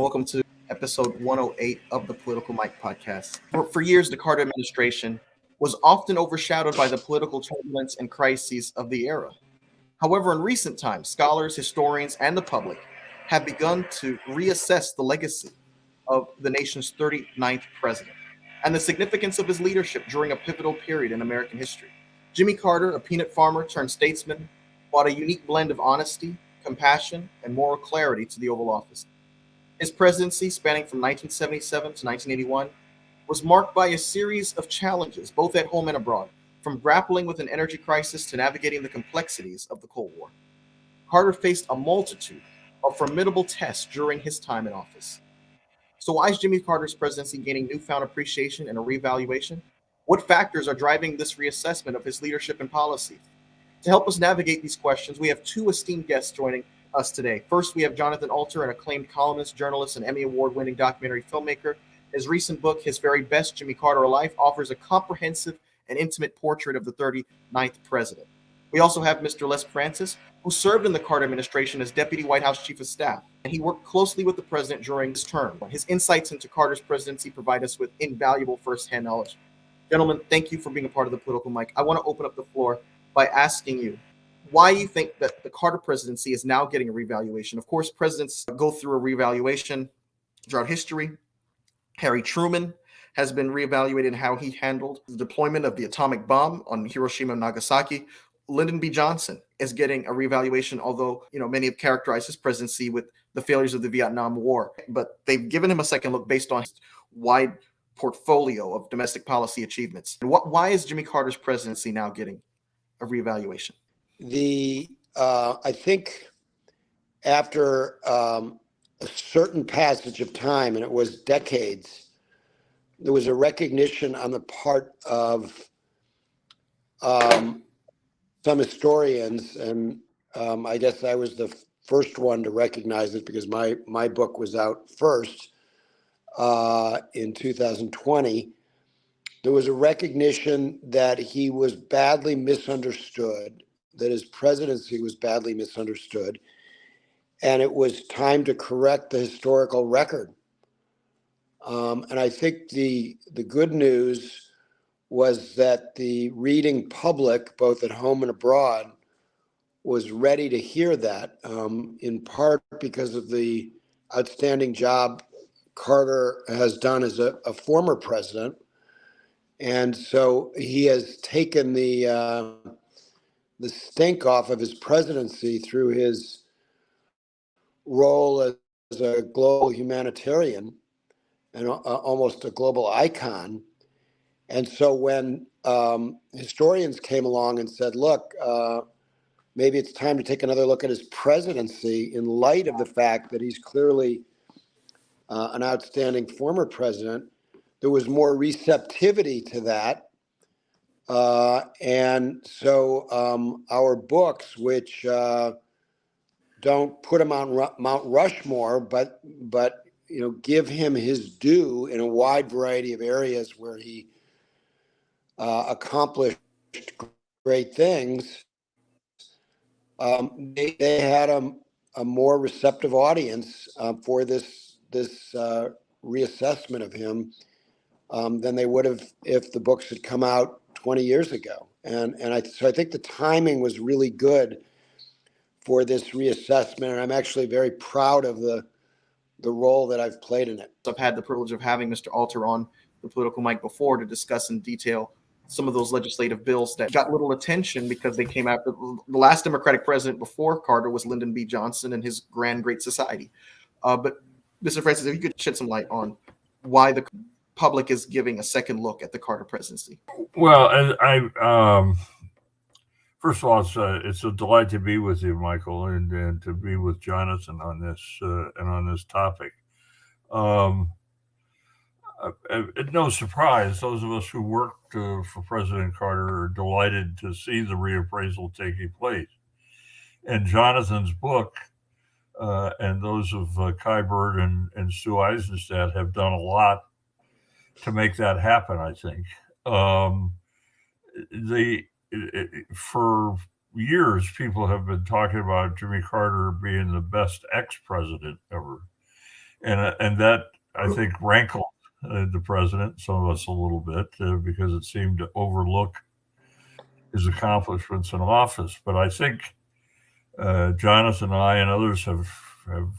welcome to episode 108 of the Political Mike podcast. For years, the Carter administration was often overshadowed by the political turbulence and crises of the era. However, in recent times, scholars, historians, and the public have begun to reassess the legacy of the nation's 39th president and the significance of his leadership during a pivotal period in American history. Jimmy Carter, a peanut farmer turned statesman, brought a unique blend of honesty, compassion, and moral clarity to the Oval Office. His presidency, spanning from 1977 to 1981, was marked by a series of challenges, both at home and abroad, from grappling with an energy crisis to navigating the complexities of the Cold War. Carter faced a multitude of formidable tests during his time in office. So why is Jimmy Carter's presidency gaining newfound appreciation and a reevaluation? What factors are driving this reassessment of his leadership and policy? To help us navigate these questions, we have two esteemed guests joining us today. First, we have Jonathan Alter, an acclaimed columnist, journalist, and Emmy Award-winning documentary filmmaker. His recent book, His Very Best, Jimmy Carter: A Life, offers a comprehensive and intimate portrait of the 39th president. We also have Mr. Les Francis, who served in the Carter administration as Deputy White House Chief of Staff, and he worked closely with the president during his term. His insights into Carter's presidency provide us with invaluable firsthand knowledge. Gentlemen, thank you for being a part of the Political Mic. I want to open up the floor by asking you why you think that the Carter presidency is now getting a revaluation. Of course, presidents go through a revaluation throughout history. Harry Truman has been reevaluated in how he handled the deployment of the atomic bomb on Hiroshima and Nagasaki. Lyndon B. Johnson is getting a reevaluation, although many have characterized his presidency with the failures of the Vietnam War. But they've given him a second look based on his wide portfolio of domestic policy achievements. And why is Jimmy Carter's presidency now getting a reevaluation? I think after a certain passage of time, and it was decades, there was a recognition on the part of some historians, and I guess I was the first one to recognize it because my book was out first in 2020. There was a recognition that he was badly misunderstood, that his presidency was badly misunderstood, and it was time to correct the historical record. And I think the good news was that the reading public, both at home and abroad, was ready to hear that, in part because of the outstanding job Carter has done as a former president. And so he has taken the stink off of his presidency through his role as a global humanitarian and almost a global icon. And so when historians came along and said, look, maybe it's time to take another look at his presidency in light of the fact that he's clearly an outstanding former president, there was more receptivity to that. And so our books, which don't put him on Mount Rushmore, but give him his due in a wide variety of areas where he accomplished great things, they had a more receptive audience for this reassessment of him than they would have if the books had come out 20 years ago. So I think the timing was really good for this reassessment, and I'm actually very proud of the role that I've played in it. I've had the privilege of having Mr. Alter on the Political Mic before to discuss in detail some of those legislative bills that got little attention because they came out. The last Democratic president before Carter was Lyndon B. Johnson and his Grand Great Society. But Mr. Francis, if you could shed some light on why the public is giving a second look at the Carter presidency. Well, first of all, it's a delight to be with you, Michael, and to be with Jonathan on this topic. No surprise, those of us who worked for President Carter are delighted to see the reappraisal taking place. And Jonathan's book and those of Kai Bird and Sue Eisenstadt have done a lot to make that happen, I think. For years, people have been talking about Jimmy Carter being the best ex-president ever. and that I think rankled the president, some of us a little bit, because it seemed to overlook his accomplishments in office. But I think Jonathan and I and others have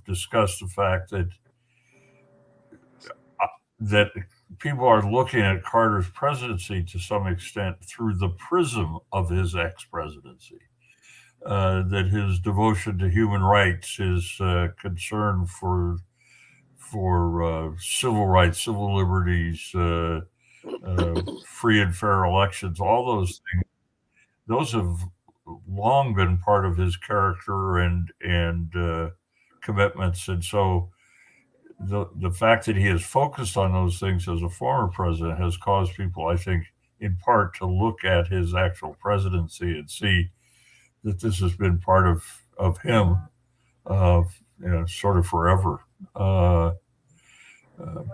discussed the fact that people are looking at Carter's presidency to some extent through the prism of his ex-presidency. That his devotion to human rights, his concern for civil rights, civil liberties, free and fair elections, all those things, those have long been part of his character and commitments. And so the fact that he has focused on those things as a former president has caused people, I think, in part to look at his actual presidency and see that this has been part of him, sort of forever. But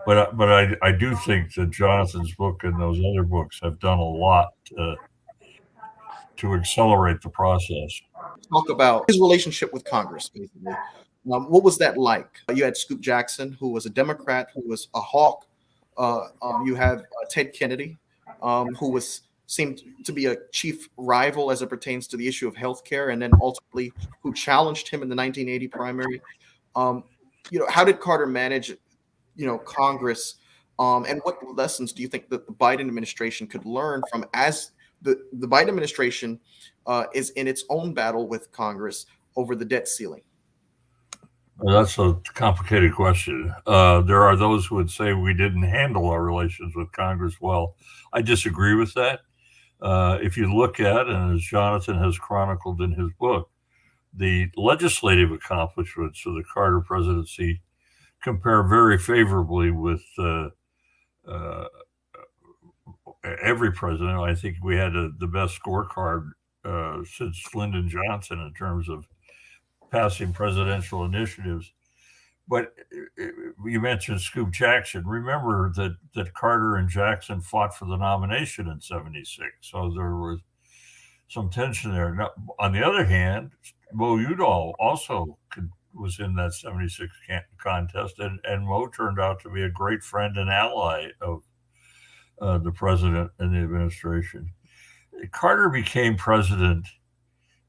I do think that Jonathan's book and those other books have done a lot to accelerate the process. Talk about his relationship with Congress, basically. What was that like? You had Scoop Jackson, who was a Democrat, who was a hawk. You have Ted Kennedy, who seemed to be a chief rival as it pertains to the issue of healthcare, and then ultimately who challenged him in the 1980 primary. How did Carter manage, Congress, and what lessons do you think that the Biden administration could learn from, as the Biden administration is in its own battle with Congress over the debt ceiling? Well, that's a complicated question. There are those who would say we didn't handle our relations with Congress well. I disagree with that. If you look at, and as Jonathan has chronicled in his book, the legislative accomplishments of the Carter presidency compare very favorably with every president. I think we had the best scorecard since Lyndon Johnson in terms of passing presidential initiatives. But you mentioned Scoop Jackson. Remember that Carter and Jackson fought for the nomination in '76, so there was some tension there. Now, on the other hand, Mo Udall also was in that '76 contest, and Mo turned out to be a great friend and ally of the president and the administration. Carter became president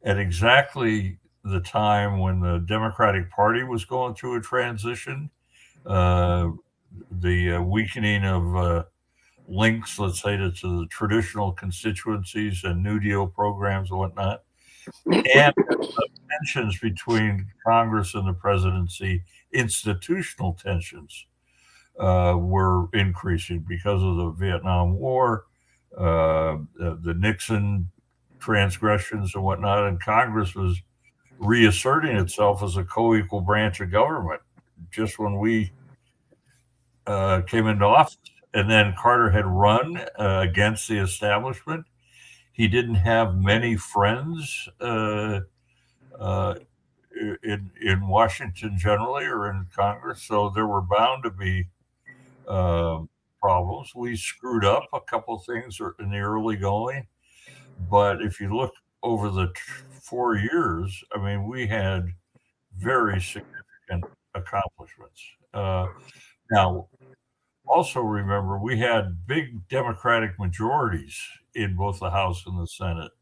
at exactly the time when the Democratic Party was going through a transition, the weakening of links, let's say, to the traditional constituencies and New Deal programs and whatnot, and tensions between Congress and the presidency, institutional tensions were increasing because of the Vietnam War, the Nixon transgressions and whatnot, and Congress was reasserting itself as a co-equal branch of government just when we came into office. And then Carter had run against the establishment. He didn't have many friends in Washington generally or in Congress, so there were bound to be problems. We screwed up a couple things in the early going, but if you look over the 4 years, I mean, we had very significant accomplishments. Now, also remember, we had big Democratic majorities in both the House and the Senate,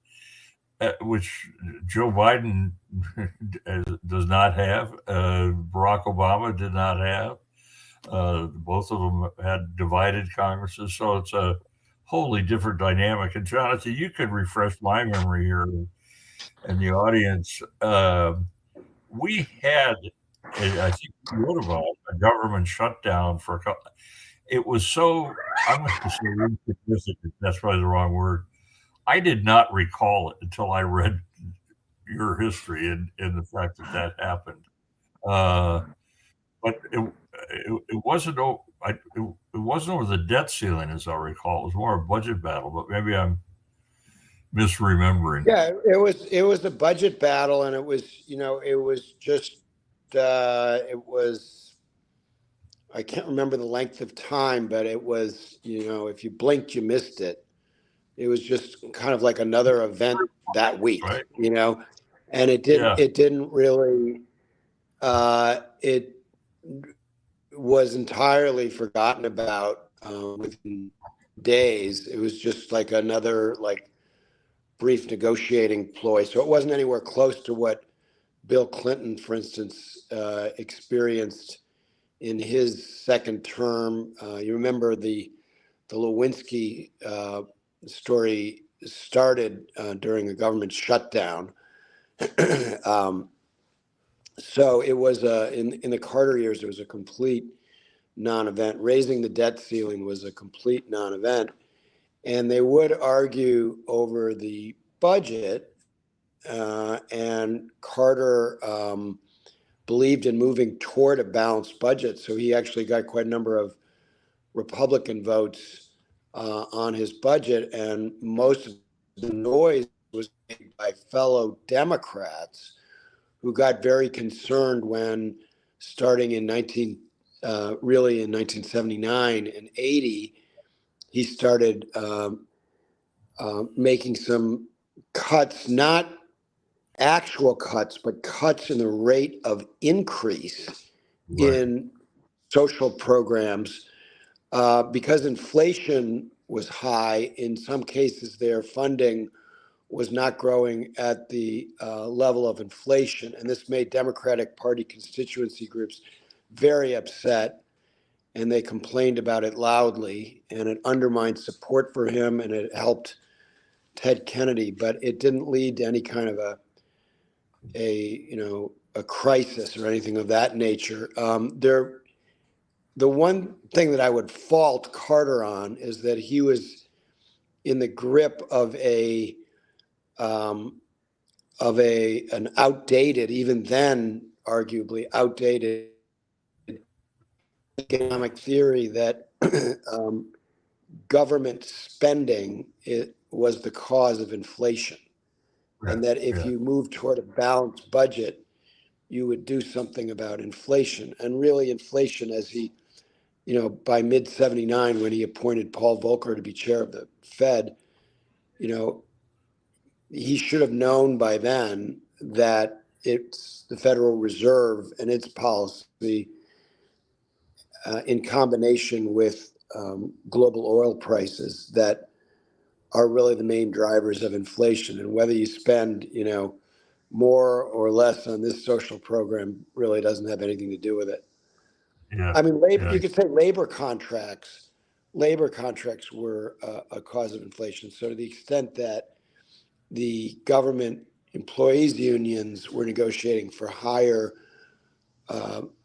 which Joe Biden does not have. Barack Obama did not have. Both of them had divided Congresses, so it's a wholly different dynamic. And Jonathan, you could refresh my memory here and the audience. We had, I think you wrote about a government shutdown for a couple. It was so, I'm going to say insignificant, that's probably the wrong word. I did not recall it until I read your history and the fact that happened. But it wasn't it wasn't over the debt ceiling, as I recall. It was more a budget battle, but maybe I'm misremembering. Yeah, it was a budget battle, and it was I can't remember the length of time, but it was, if you blinked, you missed it. It was just kind of like another event that week, right. And it didn't really was entirely forgotten about within days. It was just like another brief negotiating ploy. So it wasn't anywhere close to what Bill Clinton, for instance, experienced in his second term. You remember the Lewinsky story started during a government shutdown. So it was in the Carter years, it was a complete non-event. Raising the debt ceiling was a complete non-event. And they would argue over the budget, and Carter believed in moving toward a balanced budget. So he actually got quite a number of Republican votes on his budget, and most of the noise was made by fellow Democrats who got very concerned when, starting in 1979 and 80, he started making some cuts, not actual cuts, but cuts in the rate of increase in social programs, because inflation was high. In some cases, their funding was not growing at the level of inflation. And this made Democratic Party constituency groups very upset, and they complained about it loudly, and it undermined support for him, and it helped Ted Kennedy, but it didn't lead to any kind of a crisis or anything of that nature. The one thing that I would fault Carter on is that he was in the grip of an outdated, even then arguably outdated, economic theory that government spending was the cause of inflation, and that if you move toward a balanced budget, you would do something about inflation. And really, inflation, as he, by mid '79, when he appointed Paul Volcker to be chair of the Fed, he should have known by then that it's the Federal Reserve and its policy, in combination with global oil prices, that are really the main drivers of inflation. And whether you spend, more or less on this social program really doesn't have anything to do with it. Yeah. I mean, you could say labor contracts were a cause of inflation. So to the extent that the government employees unions were negotiating for higher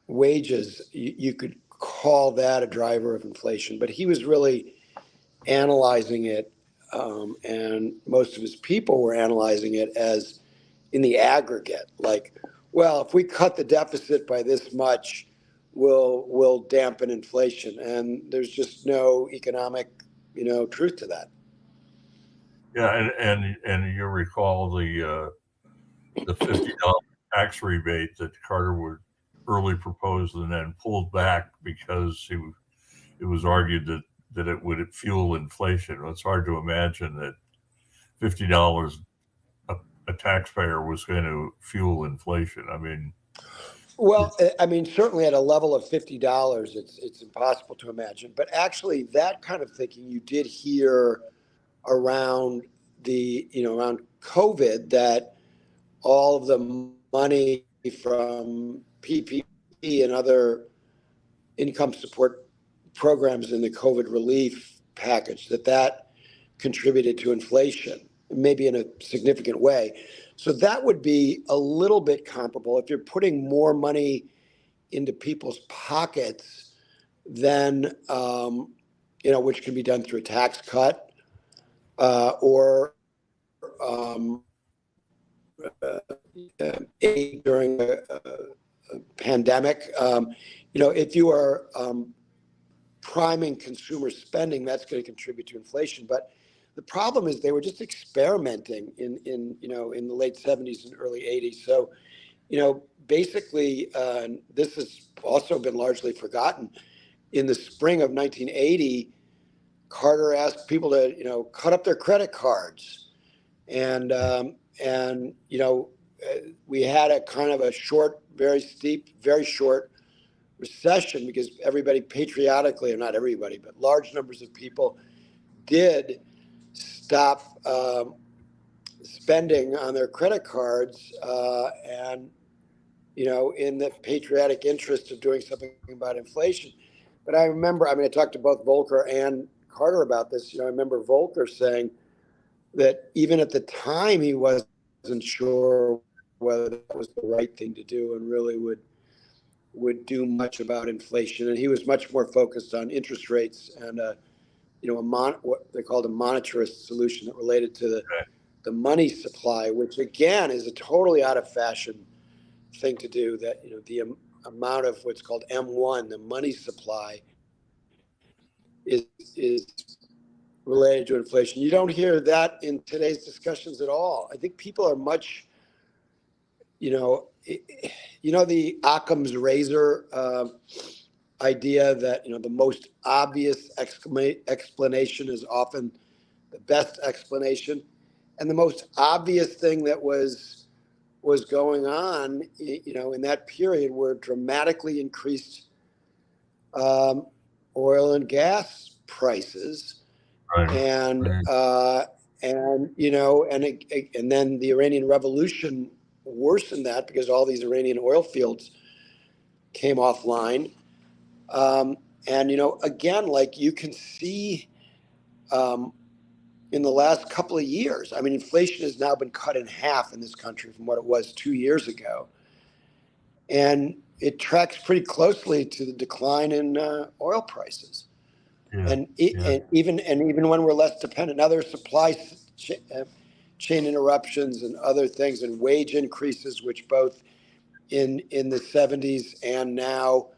wages, you could call that a driver of inflation. But he was really analyzing it, and most of his people were analyzing it as in the aggregate, like, well, if we cut the deficit by this much, we'll dampen inflation. And there's just no economic, truth to that. Yeah, and you recall the $50 tax rebate that Carter would early propose and then pulled back because it was argued that it would fuel inflation. It's hard to imagine that $50 a taxpayer was going to fuel inflation. I mean, well, certainly at a level of $50, it's impossible to imagine. But actually, that kind of thinking you did hear around around COVID, that all of the money from PPP and other income support programs in the COVID relief package, that contributed to inflation, maybe in a significant way. So that would be a little bit comparable. If you're putting more money into people's pockets, then, which can be done through a tax cut, or aid during a pandemic. If you are priming consumer spending, that's going to contribute to inflation. But the problem is they were just experimenting in the late '70s and early '80s. So, basically, this has also been largely forgotten. In the spring of 1980, Carter asked people to, cut up their credit cards, and we had a kind of a short, very steep, very short recession, because everybody patriotically, or not everybody, but large numbers of people did stop spending on their credit cards, and in the patriotic interest of doing something about inflation. But I remember, I talked to both Volcker and Carter about this. I remember Volcker saying that even at the time he wasn't sure whether that was the right thing to do and really would do much about inflation. And he was much more focused on interest rates and what they called a monetarist solution that related to the money supply, which again is a totally out of fashion thing to do. That the amount of what's called M1, the money supply, is related to inflation. You don't hear that in today's discussions at all. I think people are much, the Occam's razor idea that the most obvious explanation is often the best explanation, and the most obvious thing that was going on, in that period were dramatically increased oil and gas prices, Right. and Right. and then the Iranian Revolution worsened that because all these Iranian oil fields came offline. And again, like you can see in the last couple of years, inflation has now been cut in half in this country from what it was 2 years ago, and it tracks pretty closely to the decline in oil prices. Yeah. And Yeah. even when we're less dependent, now there's supply chain interruptions and other things, and wage increases, which both in the 70s and now,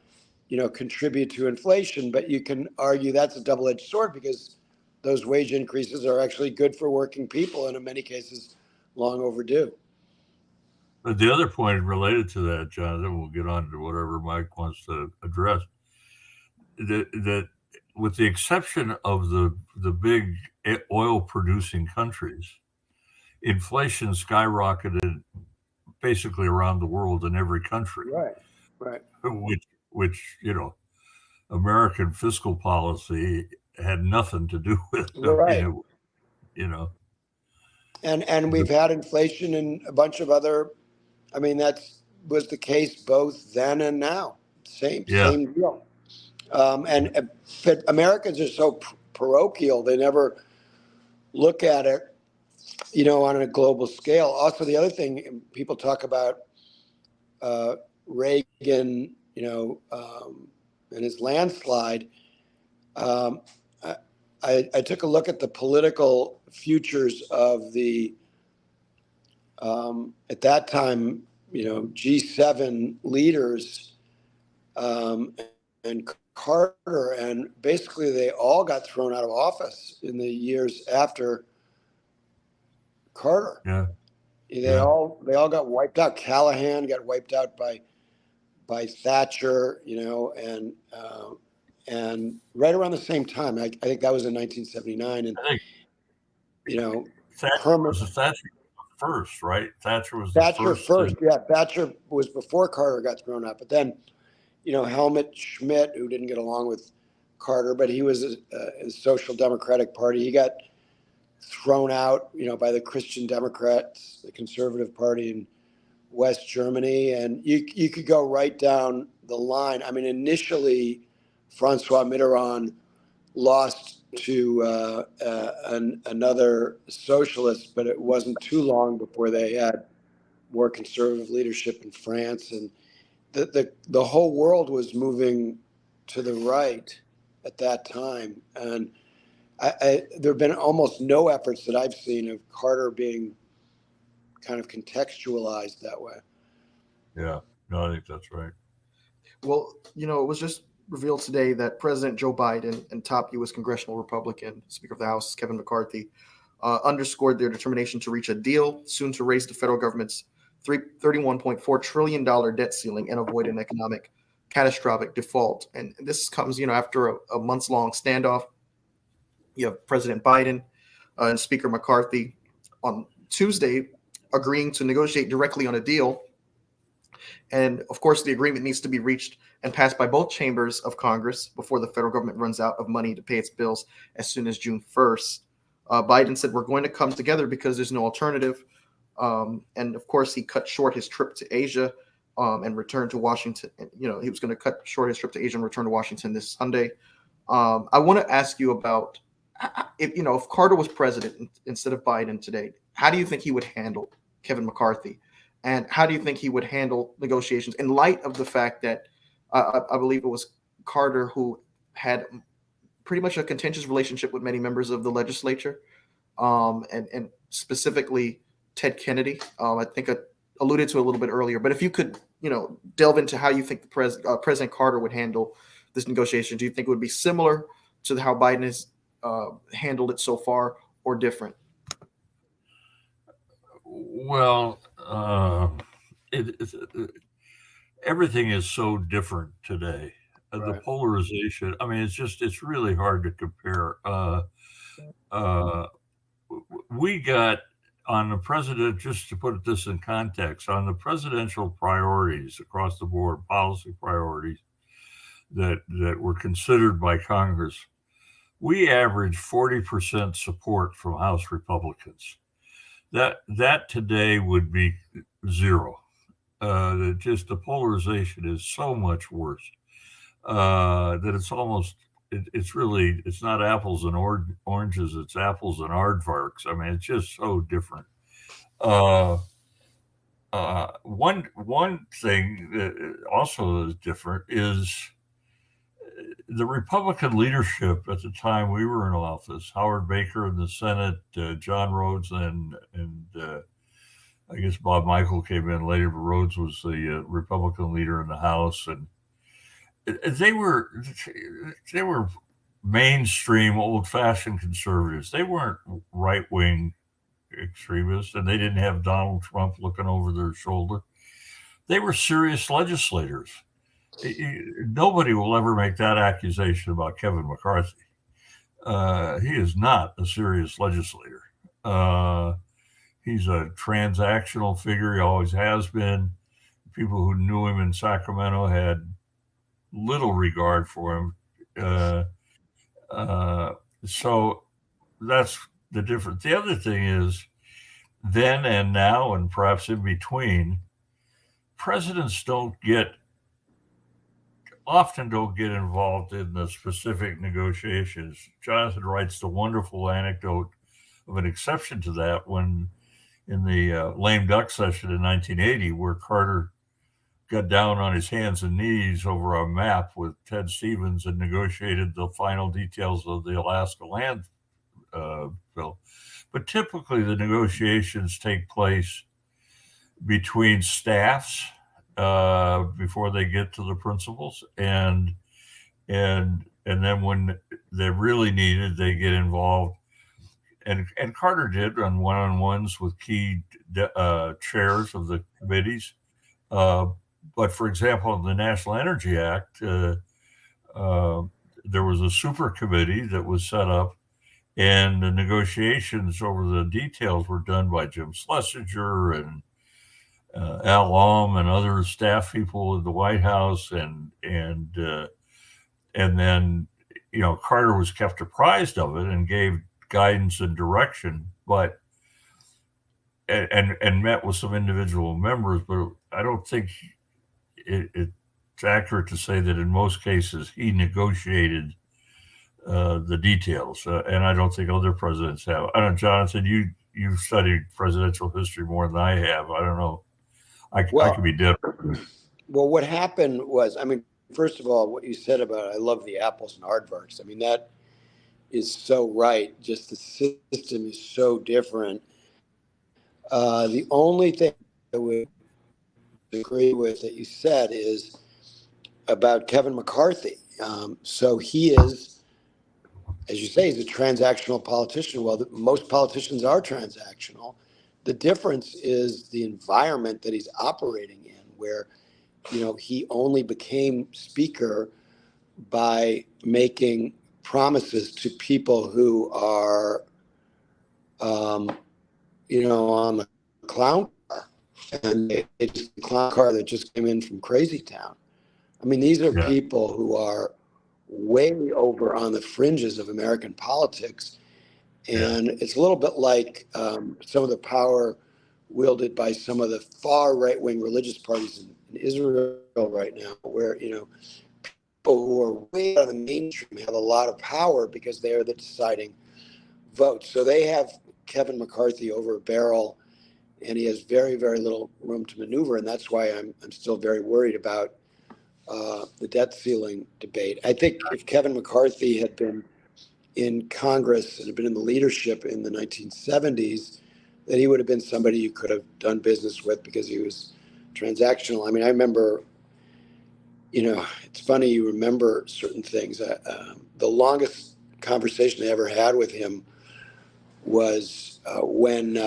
contribute to inflation. But you can argue that's a double-edged sword, because those wage increases are actually good for working people, and in many cases, long overdue. But the other point related to that, Jonathan, we'll get on to whatever Mike wants to address, that with the exception of the big oil producing countries, inflation skyrocketed basically around the world in every country. Right. Which American fiscal policy had nothing to do with. Right. And we've The- had inflation in a bunch of other. That was the case both then and now. Same deal. But Americans are so parochial; they never look at it, on a global scale. Also, the other thing people talk about, Reagan, and his landslide. I took a look at the political futures of the at that time, G7 leaders, and Carter, and basically they all got thrown out of office in the years after Carter. Yeah. They all got wiped out. Callahan got wiped out by Thatcher, and right around the same time. I think that was in 1979, and I think Herman. Thatcher first, right? Thatcher was Thatcher the first. Yeah, Thatcher was before Carter got thrown out. But then, Helmut Schmidt, who didn't get along with Carter, but he was a Social Democratic Party. He got thrown out, by the Christian Democrats, the Conservative Party in West Germany. And you could go right down the line. Initially, Francois Mitterrand lost to another socialist, but it wasn't too long before they had more conservative leadership in France, and the whole world was moving to the right at that time. And there have been almost no efforts that I've seen of Carter being kind of contextualized that way. Yeah, no, I think that's right. Well, it was just revealed today that President Joe Biden and top U.S. congressional Republican Speaker of the House Kevin McCarthy underscored their determination to reach a deal soon to raise the federal government's $31.4 trillion debt ceiling and avoid an economic catastrophic default. And this comes, after a months-long standoff. You have President Biden and Speaker McCarthy on Tuesday agreeing to negotiate directly on a deal And of course, the agreement needs to be reached and passed by both chambers of Congress before the federal government runs out of money to pay its bills as soon as June 1st. Biden said, we're going to come together because there's no alternative. And of course, he cut short his trip to Asia and returned to Washington. You know, he was going to cut short his trip to Asia and return to Washington this Sunday. I want to ask you about if Carter was president instead of Biden today, how do you think he would handle Kevin McCarthy? And how do you think he would handle negotiations in light of the fact that I believe it was Carter who had pretty much a contentious relationship with many members of the legislature, and specifically Ted Kennedy? I think I alluded to a little bit earlier, but if you could, delve into how you think President Carter would handle this negotiation. Do you think it would be similar to how Biden has handled it so far, or different? Well, everything is so different today. The Right. polarization, I mean, it's really hard to compare. We got on the president, just to put this in context, on the presidential priorities across the board, policy priorities that were considered by Congress, we averaged 40% support from House Republicans. That today would be zero. Just the polarization is so much worse that it's almost it's not apples and oranges, it's apples and aardvarks. I mean, it's just so different. One thing that also is different is the Republican leadership at the time we were in office. Howard Baker in the Senate, John Rhodes, and I guess Bob Michael came in later, but Rhodes was the Republican leader in the House, and they were mainstream, old-fashioned conservatives. They weren't right-wing extremists, and they didn't have Donald Trump looking over their shoulder. They were serious legislators. Nobody will ever make that accusation about Kevin McCarthy. He is not a serious legislator. He's a transactional figure. He always has been. People who knew him in Sacramento had little regard for him. So that's the difference. The other thing is, then and now, and perhaps in between, presidents often don't get involved in the specific negotiations. Jonathan writes the wonderful anecdote of an exception to that when in the lame duck session in 1980, where Carter got down on his hands and knees over a map with Ted Stevens and negotiated the final details of the Alaska land bill. But typically the negotiations take place between staffs before they get to the principals, and then when they're really needed, they get involved. And Carter did on one-on-ones with key chairs of the committees. But for example, in the National Energy Act, there was a super committee that was set up, and the negotiations over the details were done by Jim Schlesinger and Al Alm and other staff people in the White House, and then Carter was kept apprised of it and gave guidance and direction, but and met with some individual members, but I don't think it's accurate to say that in most cases he negotiated the details, and I don't think other presidents have. I don't know, Jonathan, you've studied presidential history more than I have. I don't know. I could be different. Well, what happened was, I mean, first of all, what you said about I love the apples and aardvarks. I mean, that is so right. Just the system is so different. The only thing I would agree with that you said is about Kevin McCarthy. So he is, as you say, he's a transactional politician. Well, most politicians are transactional. The difference is the environment that he's operating in, where, he only became speaker by making promises to people who are, on the clown car. and it's a clown car that just came in from Crazy Town. I mean, these are Yeah. people who are way over on the fringes of American politics. And it's a little bit like some of the power wielded by some of the far right-wing religious parties in Israel right now, where, people who are way out of the mainstream have a lot of power because they are the deciding vote. So they have Kevin McCarthy over a barrel, and he has very, very little room to maneuver. And that's why I'm still very worried about the debt ceiling debate. I think if Kevin McCarthy had been in Congress and had been in the leadership in the 1970s, that he would have been somebody you could have done business with because he was transactional. I mean, I remember, it's funny you remember certain things. The longest conversation I ever had with him was when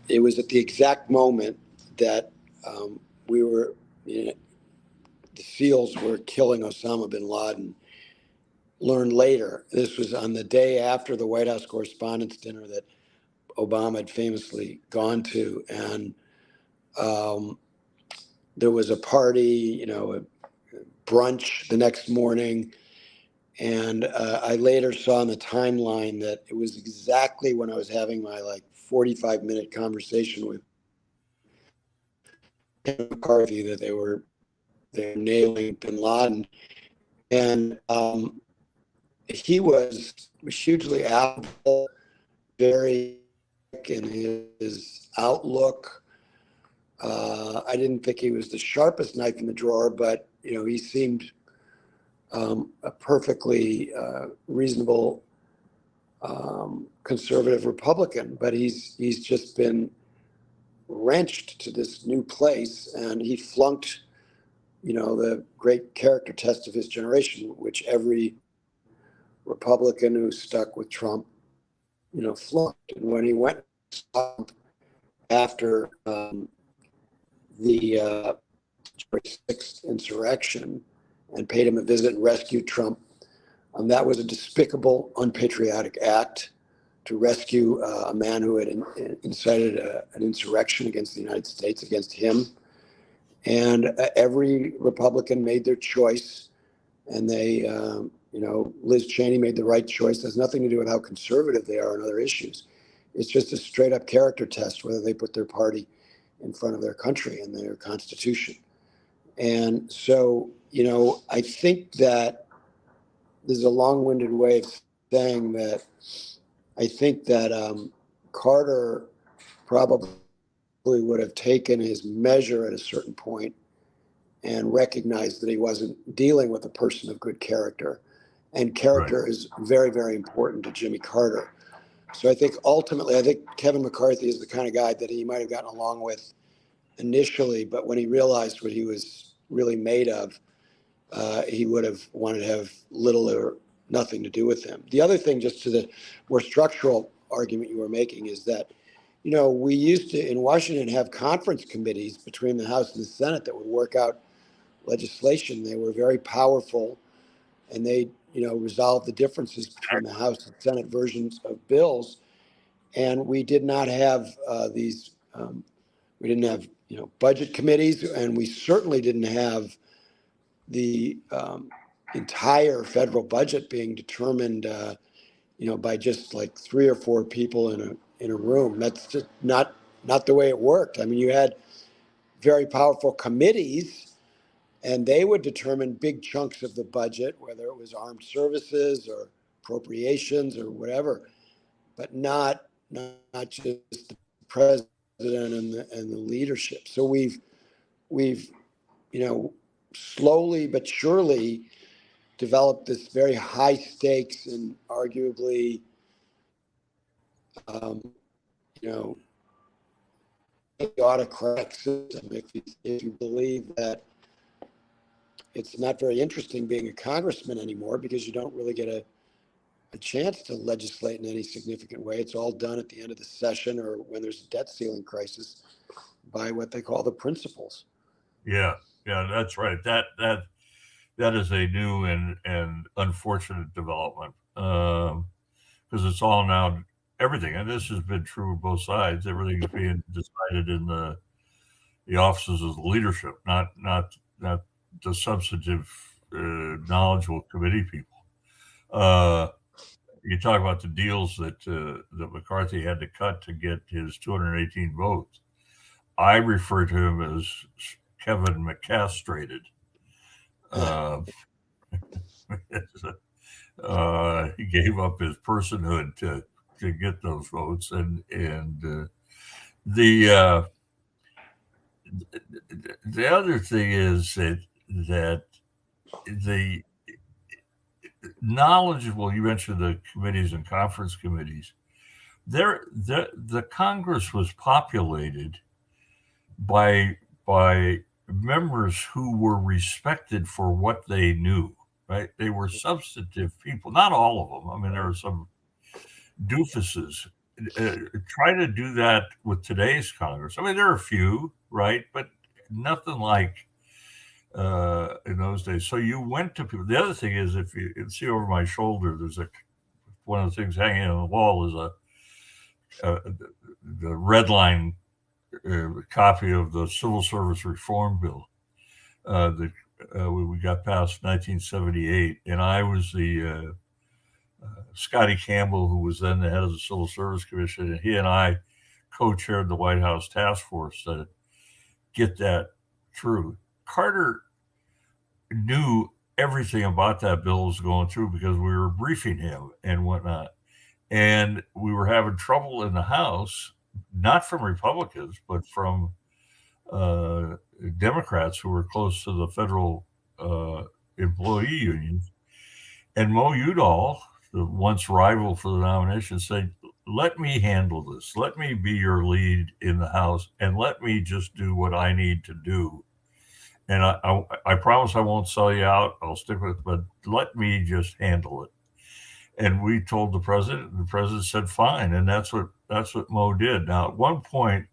it was at the exact moment that we were, the SEALs were killing Osama bin Laden. Learned later, this was on the day after the White House Correspondents' Dinner that Obama had famously gone to, and there was a party, a brunch the next morning, and I later saw on the timeline that it was exactly when I was having my 45-minute conversation with McCarthy that they're nailing bin Laden, and he was hugely affable, very in his outlook. I didn't think he was the sharpest knife in the drawer, but he seemed a perfectly reasonable conservative Republican. But he's just been wrenched to this new place, and he flunked, the great character test of his generation, which every Republican who stuck with Trump, flunked. And when he went after the January 6th insurrection and paid him a visit and rescued Trump, that was a despicable, unpatriotic act to rescue a man who had incited an insurrection against the United States, against him. And every Republican made their choice, and they, Liz Cheney made the right choice. There's nothing to do with how conservative they are on other issues. It's just a straight up character test, whether they put their party in front of their country and their constitution. And so, I think that there's a long-winded way of saying that I think that Carter probably would have taken his measure at a certain point and recognized that he wasn't dealing with a person of good character. And character is very, very important to Jimmy Carter. So I think ultimately, Kevin McCarthy is the kind of guy that he might have gotten along with initially, but when he realized what he was really made of, he would have wanted to have little or nothing to do with him. The other thing, just to the more structural argument you were making, is that, we used to, in Washington, have conference committees between the House and the Senate that would work out legislation. They were very powerful, and they, resolved the differences between the House and Senate versions of bills. And we did not have we didn't have, budget committees, and we certainly didn't have the entire federal budget being determined, by just 3 or 4 people in a room. That's just not the way it worked. I mean, you had very powerful committees, and they would determine big chunks of the budget, whether it was armed services or appropriations or whatever, but not just the president and the leadership. So we've slowly but surely developed this very high stakes and arguably autocratic system. If you believe that it's not very interesting being a congressman anymore because you don't really get a chance to legislate in any significant way. It's all done at the end of the session or when there's a debt ceiling crisis by what they call the principals. Yeah, that's right. That is a new and unfortunate development. because it's all now everything, and this has been true of both sides. Everything is being decided in the offices of the leadership, not the substantive, knowledgeable committee people. You talk about the deals that McCarthy had to cut to get his 218 votes. I refer to him as Kevin McCastrated. He gave up his personhood to get those votes, and the other thing is that the knowledgeable, you mentioned the committees and conference committees, the Congress was populated by members who were respected for what they knew, right? They were substantive people, not all of them. I mean, there are some doofuses. Try to do that with today's Congress. I mean, there are a few, right? But nothing like in those days. So you went to people. The other thing is, if you can see over my shoulder, there's one of the things hanging on the wall is the red line copy of the Civil Service Reform Bill that we got passed 1978, and I was the Scotty Campbell, who was then the head of the Civil Service Commission, and he and I co-chaired the White House task force to get that through. Carter knew everything about that bill was going through because we were briefing him and whatnot. And we were having trouble in the House, not from Republicans, but from Democrats who were close to the federal employee unions. And Mo Udall, the once rival for the nomination, said, let me handle this. Let me be your lead in the House, and let me just do what I need to do. And I promise I won't sell you out. I'll stick with it, but let me just handle it. And we told the president, and the president said, fine. And that's what Mo did. Now, at one point,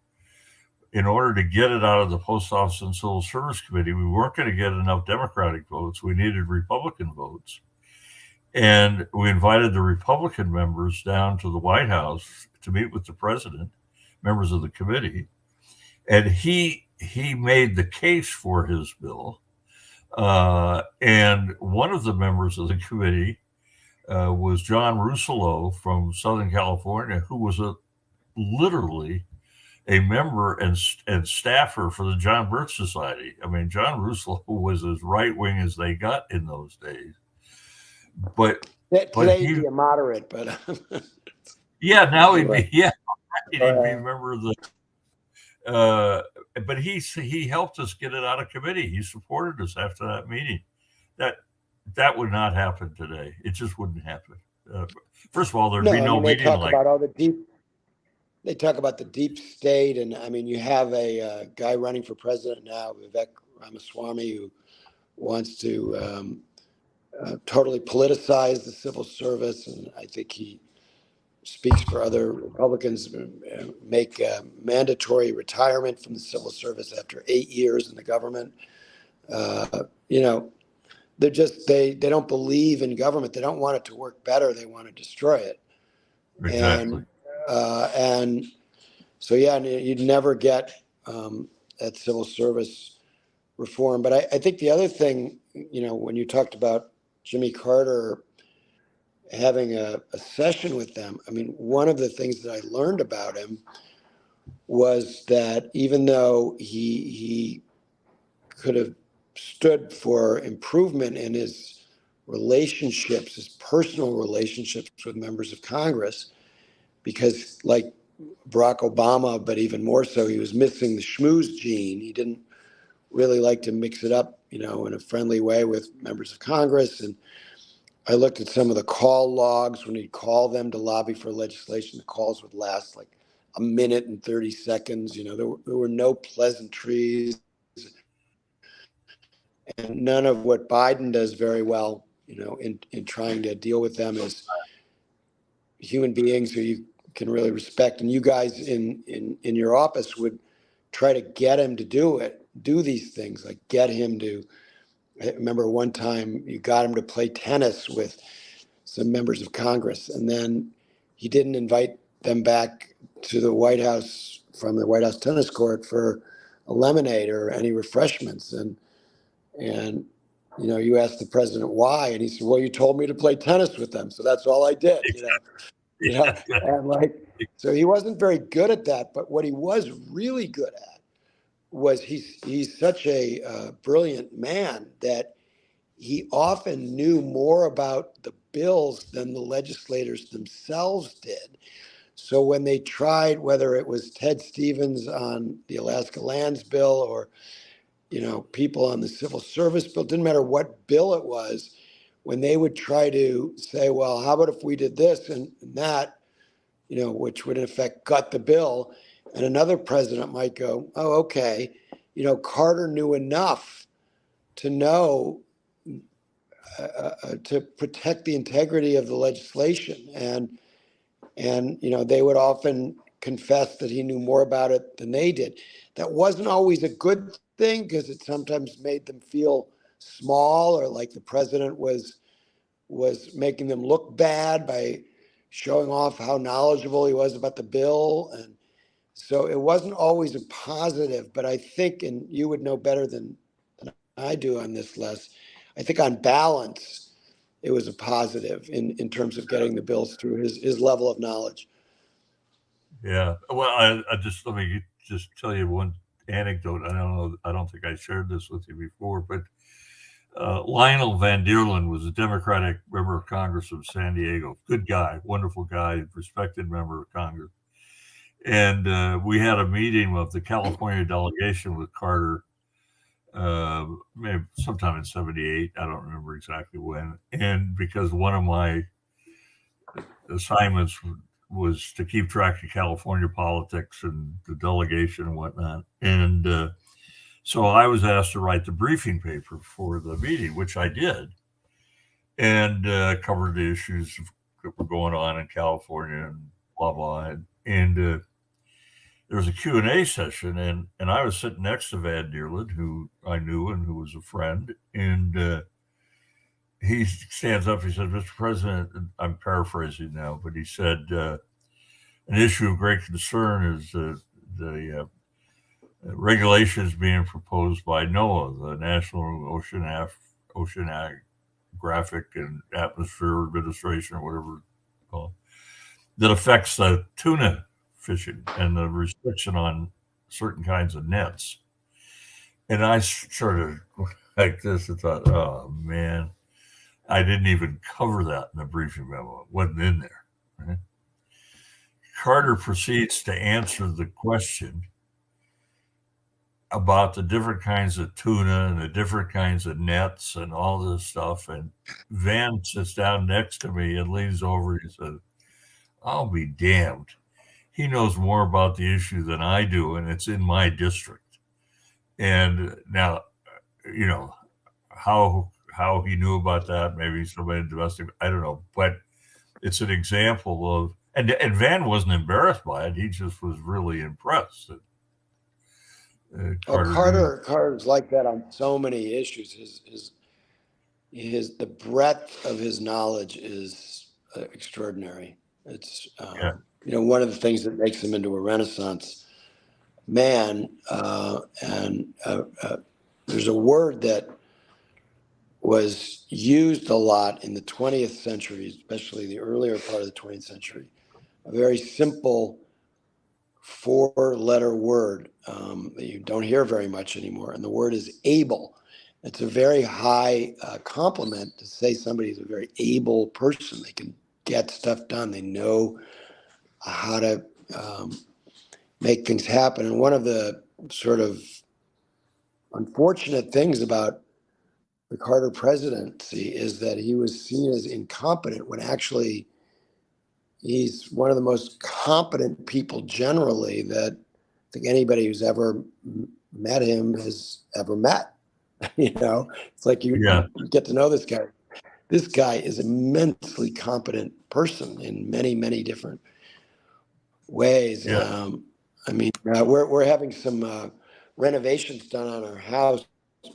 in order to get it out of the Post Office and Civil Service Committee, we weren't going to get enough Democratic votes. We needed Republican votes. And we invited the Republican members down to the White House to meet with the president, members of the committee. And he made the case for his bill. And one of the members of the committee was John Russolo from Southern California, who was literally a member and staffer for the John Birch Society. I mean, John Russolo was as right-wing as they got in those days. But today he'd be a moderate, but yeah, now he'd be he'd be a member of the. But he helped us get it out of committee. He supported us after that meeting. That would not happen today. It just wouldn't happen. First of all, there'd be no meeting like. They talk about the deep state, and I mean, you have a guy running for president now, Vivek Ramaswamy, who wants to totally politicize the civil service, and I think he speaks for other Republicans, make mandatory retirement from the civil service after 8 years in the government. They're just they don't believe in government. They don't want it to work better. They want to destroy it. Exactly. And so you'd never get that civil service reform. But I think the other thing, when you talked about Jimmy Carter having a session with them, I mean, one of the things that I learned about him was that even though he could have stood for improvement in his relationships, his personal relationships with members of Congress, because like Barack Obama, but even more so, he was missing the schmooze gene. He didn't really like to mix it up, in a friendly way with members of Congress. And I looked at some of the call logs when he'd call them to lobby for legislation. The calls would last like a minute and 30 seconds. There were no pleasantries, and none of what Biden does very well, in trying to deal with them as human beings who you can really respect. And you guys in your office would try to get him to do these things, like get him to. I remember one time you got him to play tennis with some members of Congress, and then he didn't invite them back to the White House from the White House tennis court for a lemonade or any refreshments. And you asked the president why, and he said, "Well, you told me to play tennis with them, so that's all I did." And so he wasn't very good at that. But what he was really good at was he's such a brilliant man that he often knew more about the bills than the legislators themselves did. So when they tried, whether it was Ted Stevens on the Alaska Lands Bill or people on the civil service bill, didn't matter what bill it was, when they would try to say, well, how about if we did this and that, which would in effect gut the bill, and another president might go, oh, okay, Carter knew enough to know to protect the integrity of the legislation. And they would often confess that he knew more about it than they did. That wasn't always a good thing because it sometimes made them feel small, or like the president was making them look bad by showing off how knowledgeable he was about the bill. And so it wasn't always a positive, but I think, and you would know better than I do on this, Les, I think on balance, it was a positive in terms of getting the bills through his level of knowledge. Yeah. Well, let me just tell you one anecdote. I don't think I shared this with you before, but Lionel Van Deerlin was a Democratic member of Congress from San Diego. Good guy, wonderful guy, respected member of Congress. And we had a meeting of the California delegation with Carter, maybe sometime in '78. I don't remember exactly when. And because one of my assignments was to keep track of California politics and the delegation and whatnot. And so I was asked to write the briefing paper for the meeting, which I did, and covered the issues that were going on in California and blah, blah. And there was a Q&A session, and I was sitting next to Van Deerlin, who I knew and who was a friend. And he stands up, he said, Mr. President, I'm paraphrasing now, but he said, an issue of great concern is the regulations being proposed by NOAA, the National Oceanographic and Atmosphere Administration, or whatever it's called, that affects the tuna fishing and the restriction on certain kinds of nets. And I sort of like this and thought, oh man, I didn't even cover that in the briefing memo. It wasn't in there. Right? Carter proceeds to answer the question about the different kinds of tuna and the different kinds of nets and all this stuff. And Van sits down next to me and leans over and says, I'll be damned. He knows more about the issue than I do, and it's in my district. And now, how he knew about that, maybe somebody domestic, I don't know. But it's an example of, and Van wasn't embarrassed by it. He just was really impressed. Carter's like that on so many issues. The breadth of his knowledge is extraordinary. It's one of the things that makes him into a Renaissance man. And there's a word that was used a lot in the 20th century, especially the earlier part of the 20th century. A very simple 4-letter word that you don't hear very much anymore, and the word is able. It's a very high compliment to say somebody is a very able person. They can get stuff done. They know how to make things happen. And one of the sort of unfortunate things about the Carter presidency is that he was seen as incompetent when actually he's one of the most competent people generally that I think anybody who's ever met him has ever met. It's like you get to know this guy. This guy is an immensely competent person in many, many different ways. Yeah. We're having some renovations done on our house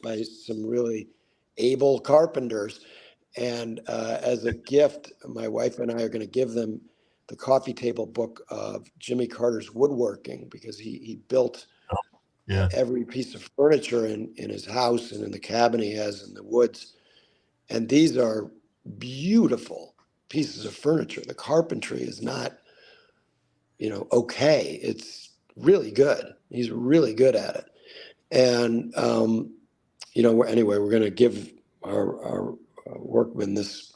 by some really able carpenters. And as a gift, my wife and I are going to give them the coffee table book of Jimmy Carter's woodworking, because he built Yeah. every piece of furniture in his house and in the cabin he has in the woods. And these are beautiful pieces of furniture. The carpentry is not, okay. It's really good. He's really good at it. And, anyway, we're going to give our workman this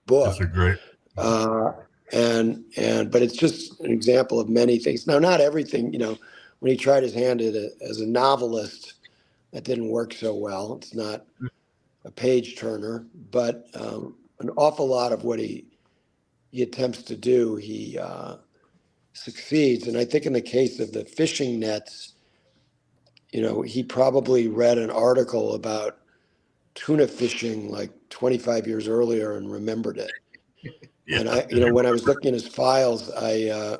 book. That's a great. But it's just an example of many things. Now, not everything, when he tried his hand at it as a novelist, that didn't work so well. It's not a page turner, but an awful lot of what he attempts to do, he succeeds. And I think in the case of the fishing nets, he probably read an article about tuna fishing like 25 years earlier and remembered it. Yeah. And when I was looking at his files, I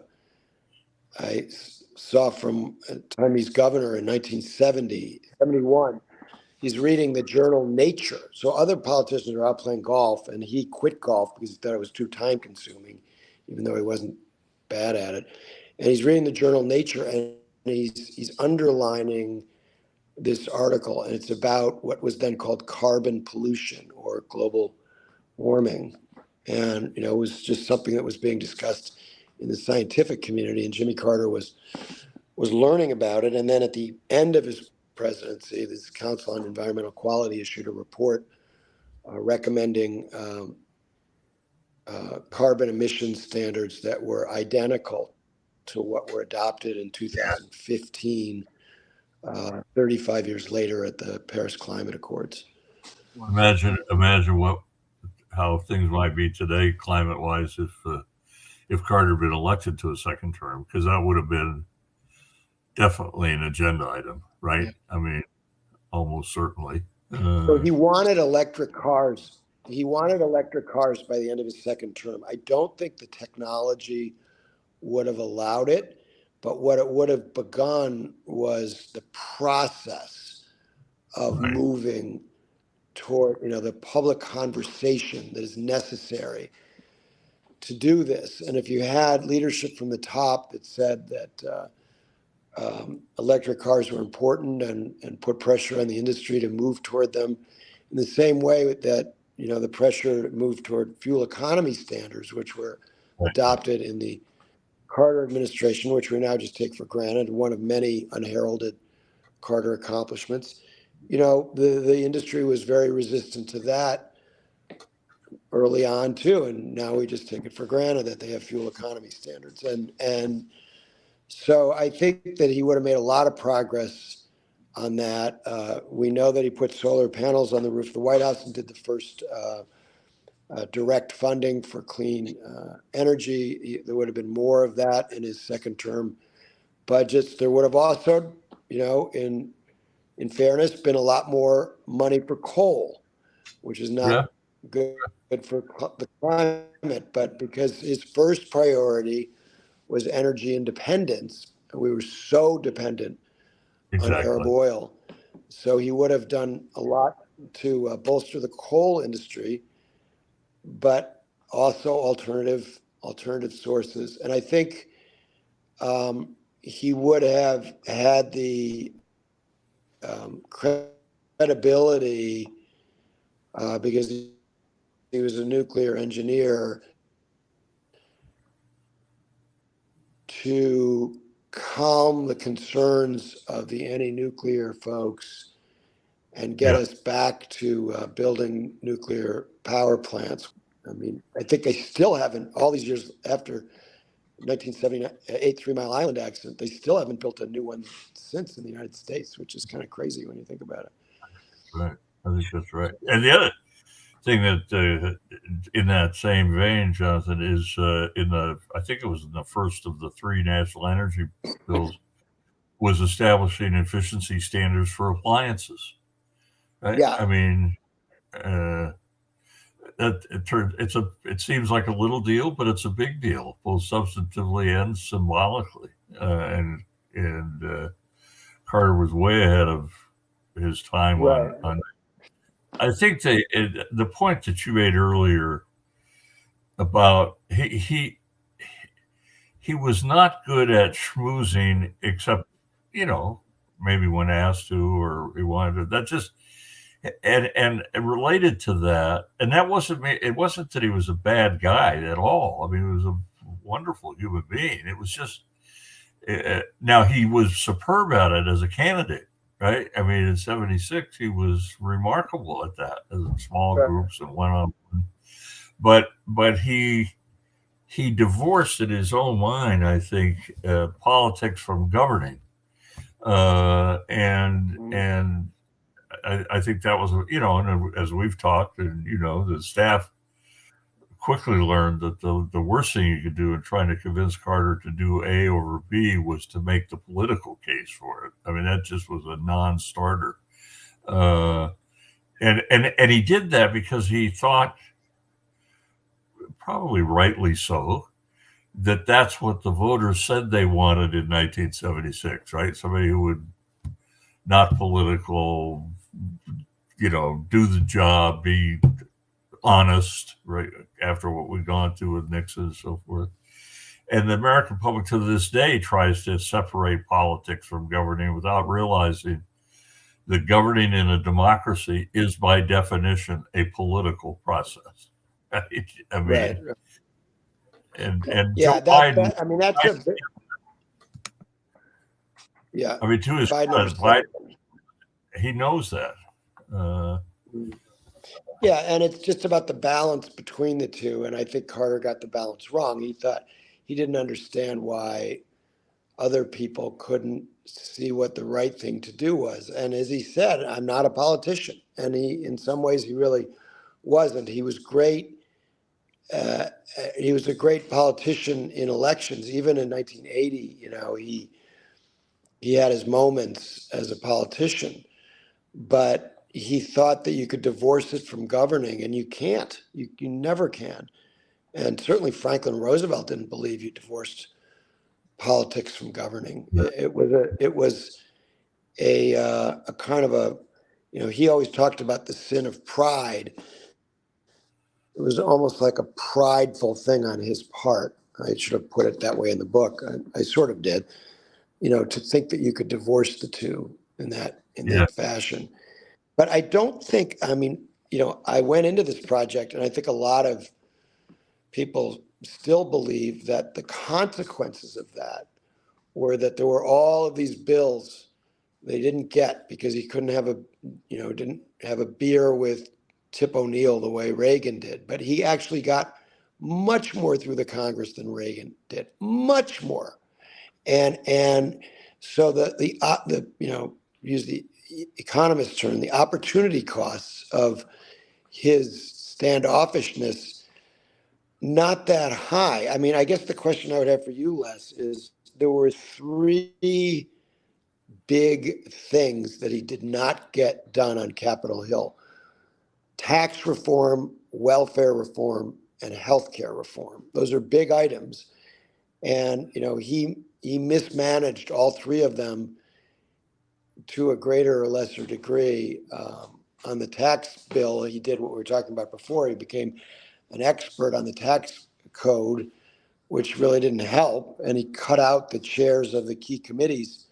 saw from the time he's governor in 1971, he's reading the journal Nature. So other politicians are out playing golf, and he quit golf because he thought it was too time consuming, even though he wasn't bad at it. And he's reading the journal Nature, and he's underlining this article, and it's about what was then called carbon pollution or global warming. And, it was just something that was being discussed in the scientific community, and Jimmy Carter was learning about it. And then at the end of his presidency, this Council on Environmental Quality issued a report recommending carbon emission standards that were identical to what were adopted in 2015, 35 years later at the Paris Climate Accords. Imagine how things might be today, climate-wise, if Carter had been elected to a second term, because that would have been definitely an agenda item, right? I mean, almost certainly. So he wanted electric cars. He wanted electric cars by the end of his second term. I don't think the technology would have allowed it, but what it would have begun was the process of moving toward, the public conversation that is necessary to do this. And if you had leadership from the top that said that electric cars were important and put pressure on the industry to move toward them in the same way that, the pressure moved toward fuel economy standards, which were adopted in the Carter administration, which we now just take for granted, one of many unheralded Carter accomplishments. The industry was very resistant to that early on too, and now we just take it for granted that they have fuel economy standards. And so I think that he would have made a lot of progress on that. We know that he put solar panels on the roof of the White House and did the first direct funding for clean energy. There would have been more of that in his second term budgets. There would have also, in fairness, been a lot more money for coal, which is not good for the climate, but because his first priority was energy independence, and we were so dependent on Arab oil. So he would have done a lot to bolster the coal industry, but also alternative sources. And I think he would have had the credibility because he was a nuclear engineer to calm the concerns of the anti-nuclear folks and get us back to building nuclear power plants. I mean, I think they still haven't, all these years after 1978 Three Mile Island accident, they still haven't built a new one since in the United States, which is kind of crazy when you think about it. Right. I think that's right. And the other thing that in that same vein, Jonathan, is I think it was in the first of the three national energy bills, was establishing efficiency standards for appliances. Right? Yeah. I mean, it seems like a little deal, but it's a big deal, both substantively and symbolically. And Carter was way ahead of his time on. I think the point that you made earlier about he he was not good at schmoozing, except, maybe when asked to, or he wanted to. That just and related to that, and that wasn't me. It wasn't that he was a bad guy at all. I mean, he was a wonderful human being. It was just now he was superb at it as a candidate, right? I mean, in '76, he was remarkable at that, as in small groups and one on one. But he divorced in his own mind, I think, politics from governing, and I think that was, and as we've talked, and the staff quickly learned that the worst thing you could do in trying to convince Carter to do A over B was to make the political case for it. I mean, that just was a non-starter, and he did that because he thought, probably rightly so, that that's what the voters said they wanted in 1976, right? Somebody who would not political, do the job, be honest, right? After what we've gone through with Nixon and so forth. And the American public to this day tries to separate politics from governing without realizing that governing in a democracy is by definition a political process. Right? I mean, Right. and Yeah, Joe Biden, I mean, that's a bit, yeah. I mean, to his credit, he knows that. Yeah, and it's just about the balance between the two. And I think Carter got the balance wrong. He thought he didn't understand why other people couldn't see what the right thing to do was. And as he said, I'm not a politician. And in some ways, he really wasn't. He was great. He was a great politician in elections. Even in 1980, he had his moments as a politician, but he thought that you could divorce it from governing, and you can't. You never can. And certainly Franklin Roosevelt didn't believe you divorced politics from governing. It was a kind of a, he always talked about the sin of pride. It was almost like a prideful thing on his part. I should have put it that way in the book. I sort of did, to think that you could divorce the two in that fashion. But I don't think, I mean, I went into this project, and I think a lot of people still believe that the consequences of that were that there were all of these bills they didn't get because he couldn't have didn't have a beer with Tip O'Neill the way Reagan did. But he actually got much more through the Congress than Reagan did, much more. And so use the economist term, the opportunity costs of his standoffishness, not that high. I mean, I guess the question I would have for you, Les, is there were three big things that he did not get done on Capitol Hill: tax reform, welfare reform, and healthcare reform. Those are big items. And, he mismanaged all three of them to a greater or lesser degree. On the tax bill, he did what we were talking about before. He became an expert on the tax code, which really didn't help. And he cut out the chairs of the key committees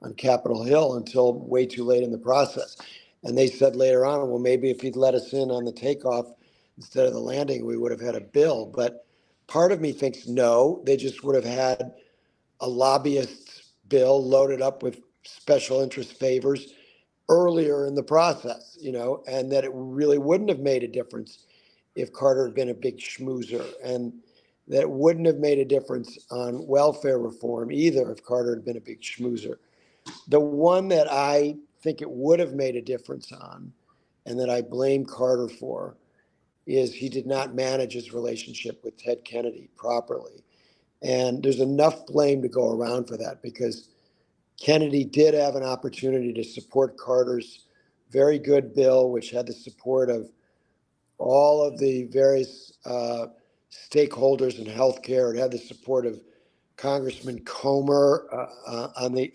on Capitol Hill until way too late in the process. And they said later on, well, maybe if he'd let us in on the takeoff instead of the landing, we would have had a bill. But part of me thinks no, they just would have had a lobbyist bill loaded up with special interest favors earlier in the process, and that it really wouldn't have made a difference if Carter had been a big schmoozer, and that it wouldn't have made a difference on welfare reform either if Carter had been a big schmoozer. The one that I think it would have made a difference on, and that I blame Carter for, is he did not manage his relationship with Ted Kennedy properly. And there's enough blame to go around for that, because Kennedy did have an opportunity to support Carter's very good bill, which had the support of all of the various stakeholders in healthcare. It had the support of Congressman Comer on the,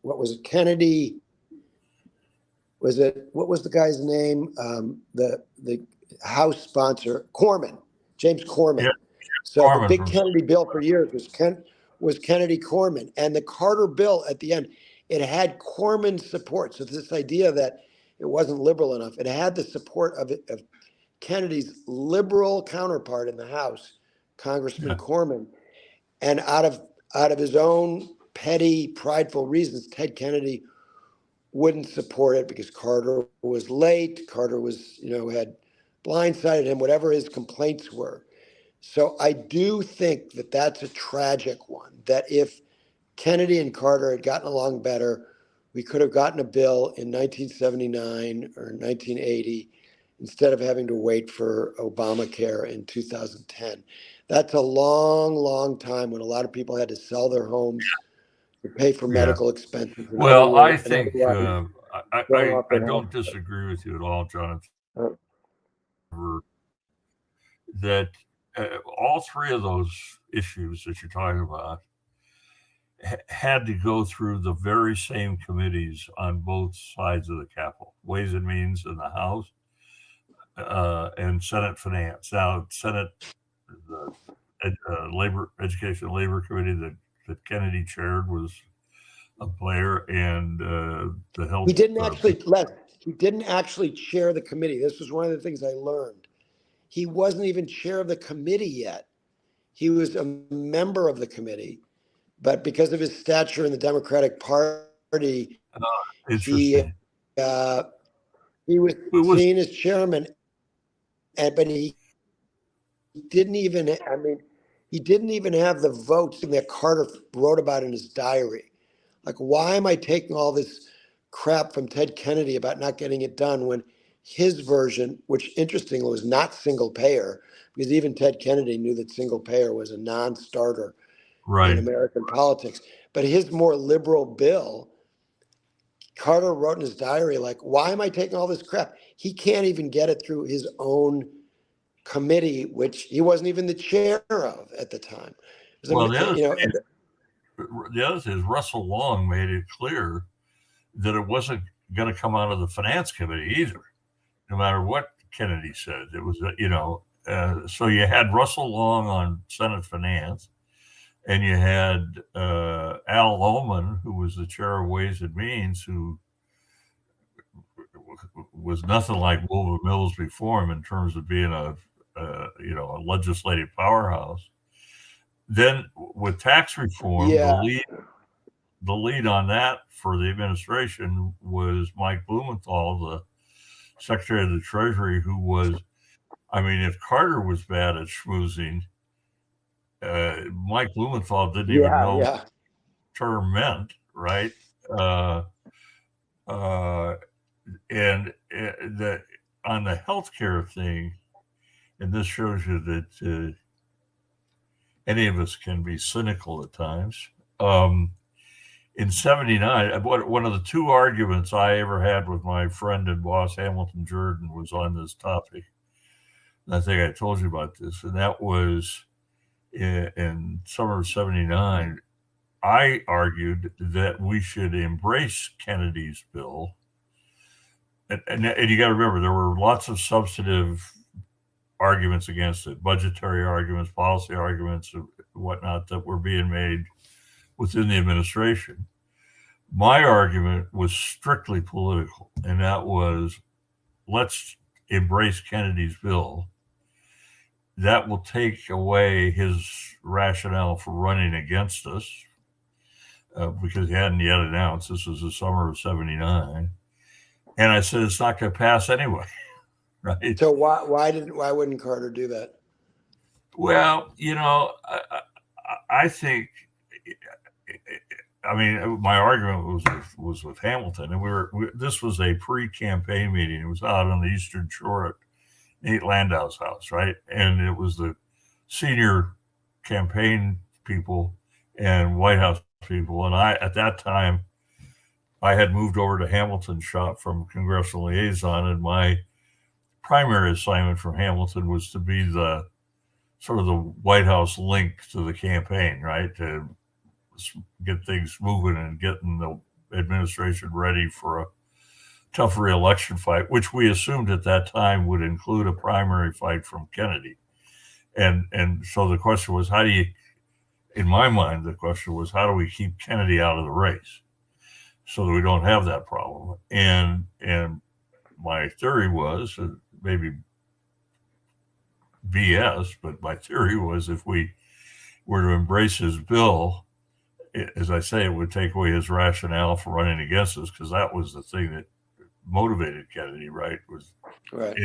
what was it, Kennedy? What was the guy's name? The House sponsor, Corman. James Corman. Yeah, So Corman the big from- Kennedy bill for years was Kennedy Corman, and the Carter bill at the end, it had Corman's support. So this idea that it wasn't liberal enough, it had the support of Kennedy's liberal counterpart in the House, Congressman Yeah. Corman, and out of his own petty, prideful reasons, Ted Kennedy wouldn't support it because Carter was late. Carter was, had blindsided him, whatever his complaints were. So I do think that that's a tragic one, that if Kennedy and Carter had gotten along better, we could have gotten a bill in 1979 or 1980 instead of having to wait for Obamacare in 2010. That's a long, long time when a lot of people had to sell their homes to pay for medical expenses. And Well, I and think otherwise I off their don't house. disagree with you at all, Jonathan. Uh, That all three of those issues that you're talking about had to go through the very same committees on both sides of the Capitol, Ways and Means in the House and Senate Finance. Now, Senate, the Education and Labor Committee that Kennedy chaired was a player, and the health. He didn't actually chair the committee. This was one of the things I learned. He wasn't even chair of the committee yet. He was a member of the committee, but because of his stature in the Democratic Party, Interesting. he was seen as chairman, but he didn't even have the votes that Carter wrote about in his diary. Like, why am I taking all this crap from Ted Kennedy about not getting it done when his version, which interestingly was not single payer, because even Ted Kennedy knew that single payer was a non-starter in American politics. But his more liberal bill, Carter wrote in his diary, like, why am I taking all this crap? He can't even get it through his own committee, which he wasn't even the chair of at the time. Well, the other thing is Russell Long made it clear that it wasn't going to come out of the Finance Committee either, no matter what Kennedy said. It was, so you had Russell Long on Senate Finance, and you had Al Ullman, who was the chair of Ways and Means, who was nothing like Wilbur Mills before him in terms of being a legislative powerhouse. Then with tax reform, the lead on that for the administration was Mike Blumenthal, the Secretary of the Treasury, who was, if Carter was bad at schmoozing, Mike Blumenthal didn't even know what the term meant, right? And on the healthcare thing, and this shows you that any of us can be cynical at times. In 79, one of the two arguments I ever had with my friend and boss, Hamilton Jordan, was on this topic. And I think I told you about this, and that was in summer of 79. I argued that we should embrace Kennedy's bill. And you got to remember, there were lots of substantive arguments against it, budgetary arguments, policy arguments, and whatnot that were being made within the administration. My argument was strictly political, and that was, let's embrace Kennedy's bill. That will take away his rationale for running against us, because he hadn't yet announced. This was the summer of 79. And I said, it's not going to pass anyway. Right. So why wouldn't Carter do that? Well, I think, my argument was with Hamilton, and this was a pre-campaign meeting. It was out on the Eastern Shore at Nate Landau's house, right? And it was the senior campaign people and White House people. And at that time, I had moved over to Hamilton's shop from congressional liaison, and my primary assignment from Hamilton was to be the sort of the White House link to the campaign, right? To get things moving and getting the administration ready for a tough re-election fight, which we assumed at that time would include a primary fight from Kennedy. And so the question was, how do you, in my mind, the question was, how do we keep Kennedy out of the race so that we don't have that problem? And my theory was, maybe BS, but my theory was, if we were to embrace his bill, as I say, it would take away his rationale for running against us, because that was the thing that motivated Kennedy, right? Right.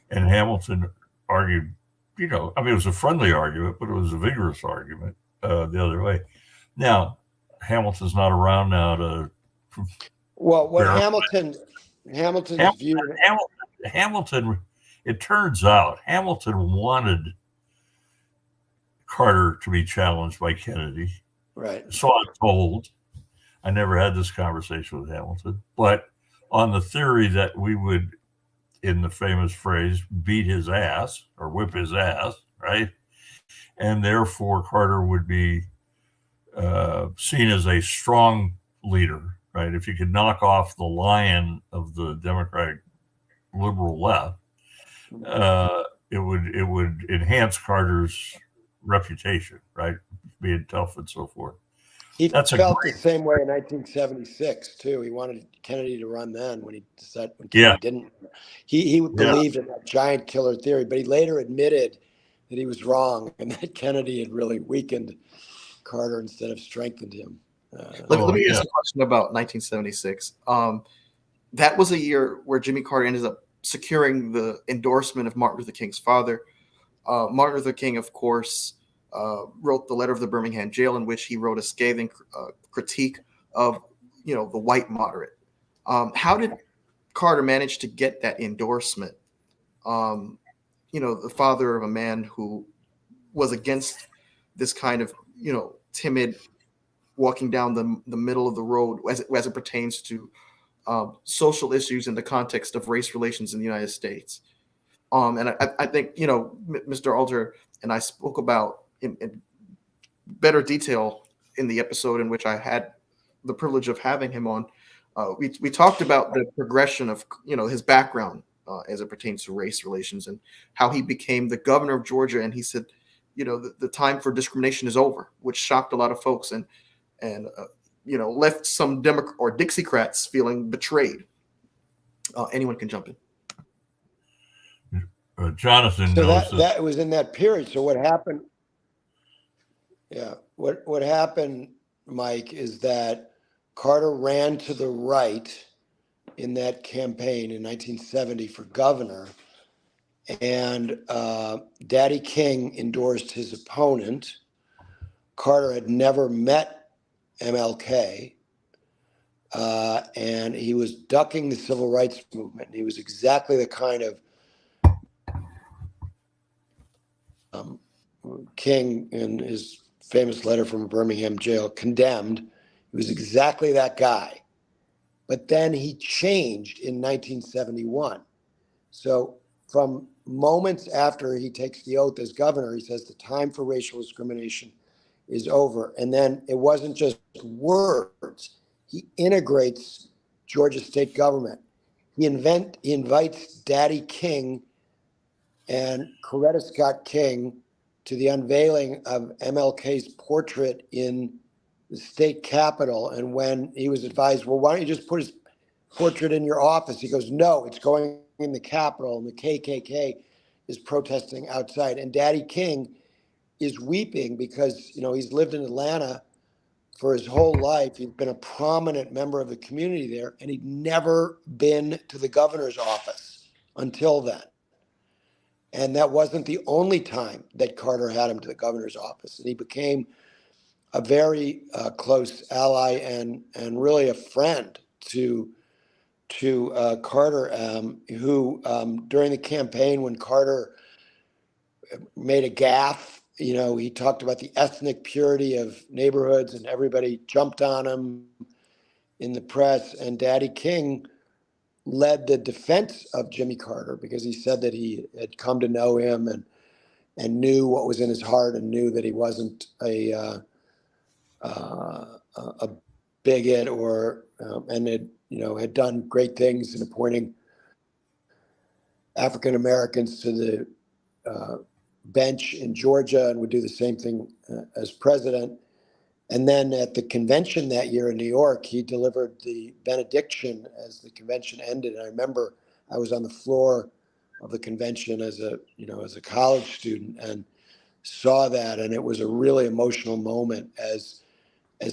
And Hamilton argued, I mean, it was a friendly argument, but it was a vigorous argument the other way. Now, Hamilton's not around now to. Well, what verify. Hamilton's view. Hamilton, it turns out, Hamilton wanted Carter to be challenged by Kennedy. Right. So I'm told. I never had this conversation with Hamilton, but on the theory that we would, in the famous phrase, beat his ass or whip his ass, right? And therefore Carter would be seen as a strong leader, right? If you could knock off the lion of the Democratic liberal left, it would enhance Carter's reputation, right? Being tough and so forth. He felt the same way in 1976 too. He wanted Kennedy to run then when Kennedy didn't. He believed in that giant killer theory, but he later admitted that he was wrong and that Kennedy had really weakened Carter instead of strengthened him. Let me ask a question about 1976. That was a year where Jimmy Carter ended up securing the endorsement of Martin Luther King's father. Martin Luther King, of course, wrote the letter of the Birmingham jail, in which he wrote a scathing critique of, the white moderate. How did Carter manage to get that endorsement? The father of a man who was against this kind of, timid walking down the middle of the road as it pertains to social issues in the context of race relations in the United States. And I think, Mr. Alter and I spoke about in better detail in the episode in which I had the privilege of having him on. We talked about the progression of, his background as it pertains to race relations and how he became the governor of Georgia. And he said, the time for discrimination is over, which shocked a lot of folks and left some Democrat or Dixiecrats feeling betrayed. Anyone can jump in. Jonathan so knows that was in that period. So what happened? Yeah, what happened, Mike, is that Carter ran to the right in that campaign in 1970 for governor, and Daddy King endorsed his opponent. Carter had never met MLK, and he was ducking the civil rights movement. He was exactly the kind of King, in his famous letter from Birmingham jail, condemned. He was exactly that guy. But then he changed in 1971. So from moments after he takes the oath as governor, he says the time for racial discrimination is over. And then it wasn't just words. He integrates Georgia state government. He invites Daddy King and Coretta Scott King to the unveiling of MLK's portrait in the state capitol. And when he was advised, well, why don't you just put his portrait in your office? He goes, no, it's going in the capitol, and the KKK is protesting outside. And Daddy King is weeping because, he's lived in Atlanta for his whole life. He's been a prominent member of the community there, and he'd never been to the governor's office until then. And that wasn't the only time that Carter had him to the governor's office. And he became a very close ally and really a friend to Carter, who during the campaign, when Carter made a gaffe, he talked about the ethnic purity of neighborhoods, and everybody jumped on him in the press. And Daddy King led the defense of Jimmy Carter because he said that he had come to know him and knew what was in his heart and knew that he wasn't a bigot or and had done great things in appointing African Americans to the bench in Georgia and would do the same thing as president. And then at the convention that year in New York, he delivered the benediction as the convention ended. And I remember I was on the floor of the convention as a college student and saw that, and it was a really emotional moment as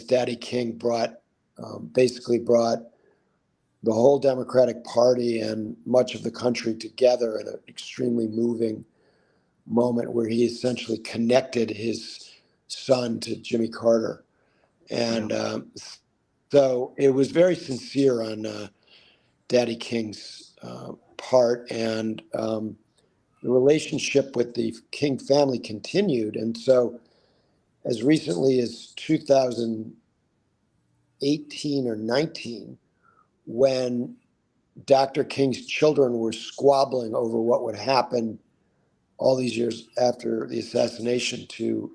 Daddy King basically brought the whole Democratic Party and much of the country together in an extremely moving moment where he essentially connected his son to Jimmy Carter. And so it was very sincere on Daddy King's part, and the relationship with the King family continued. And so as recently as 2018 or 19, when Dr. King's children were squabbling over what would happen all these years after the assassination to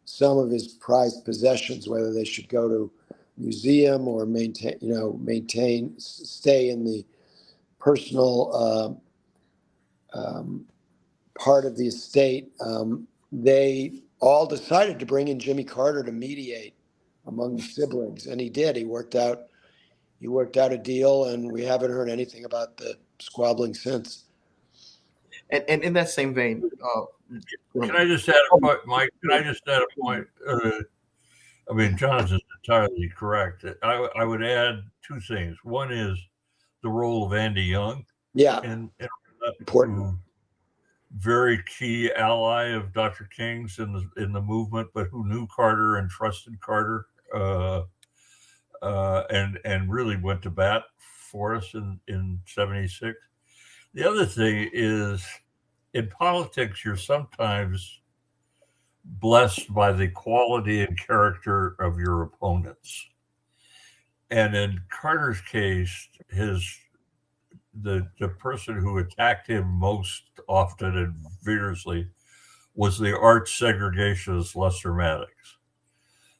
some of his prized possessions, whether they should go to museum or stay in the personal part of the estate, they all decided to bring in Jimmy Carter to mediate among the siblings, and he did. He worked out a deal, and we haven't heard anything about the squabbling since. And in that same vein, can I just add a point, Mike? Can I just add a point? I mean, Jonathan's entirely correct. I would add two things. One is the role of Andy Young. Yeah, in important. Very key ally of Dr. King's in the movement, but who knew Carter and trusted Carter, and really went to bat for us in '76. The other thing is, in politics, you're sometimes blessed by the quality and character of your opponents. And in Carter's case, the person who attacked him most often and vigorously was the arch segregationist Lester Maddox.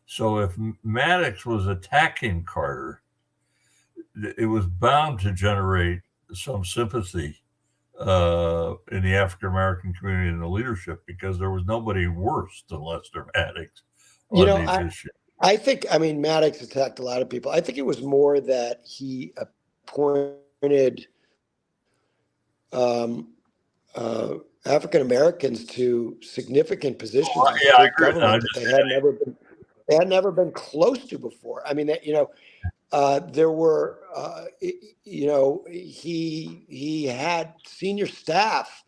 So if Maddox was attacking Carter, it was bound to generate some sympathy in the African American community and the leadership, because there was nobody worse than Lester Maddox on these issues. I think, Maddox attacked a lot of people. I think it was more that he appointed African Americans to significant positions in state government that they had never been close to before. There were, he had senior staff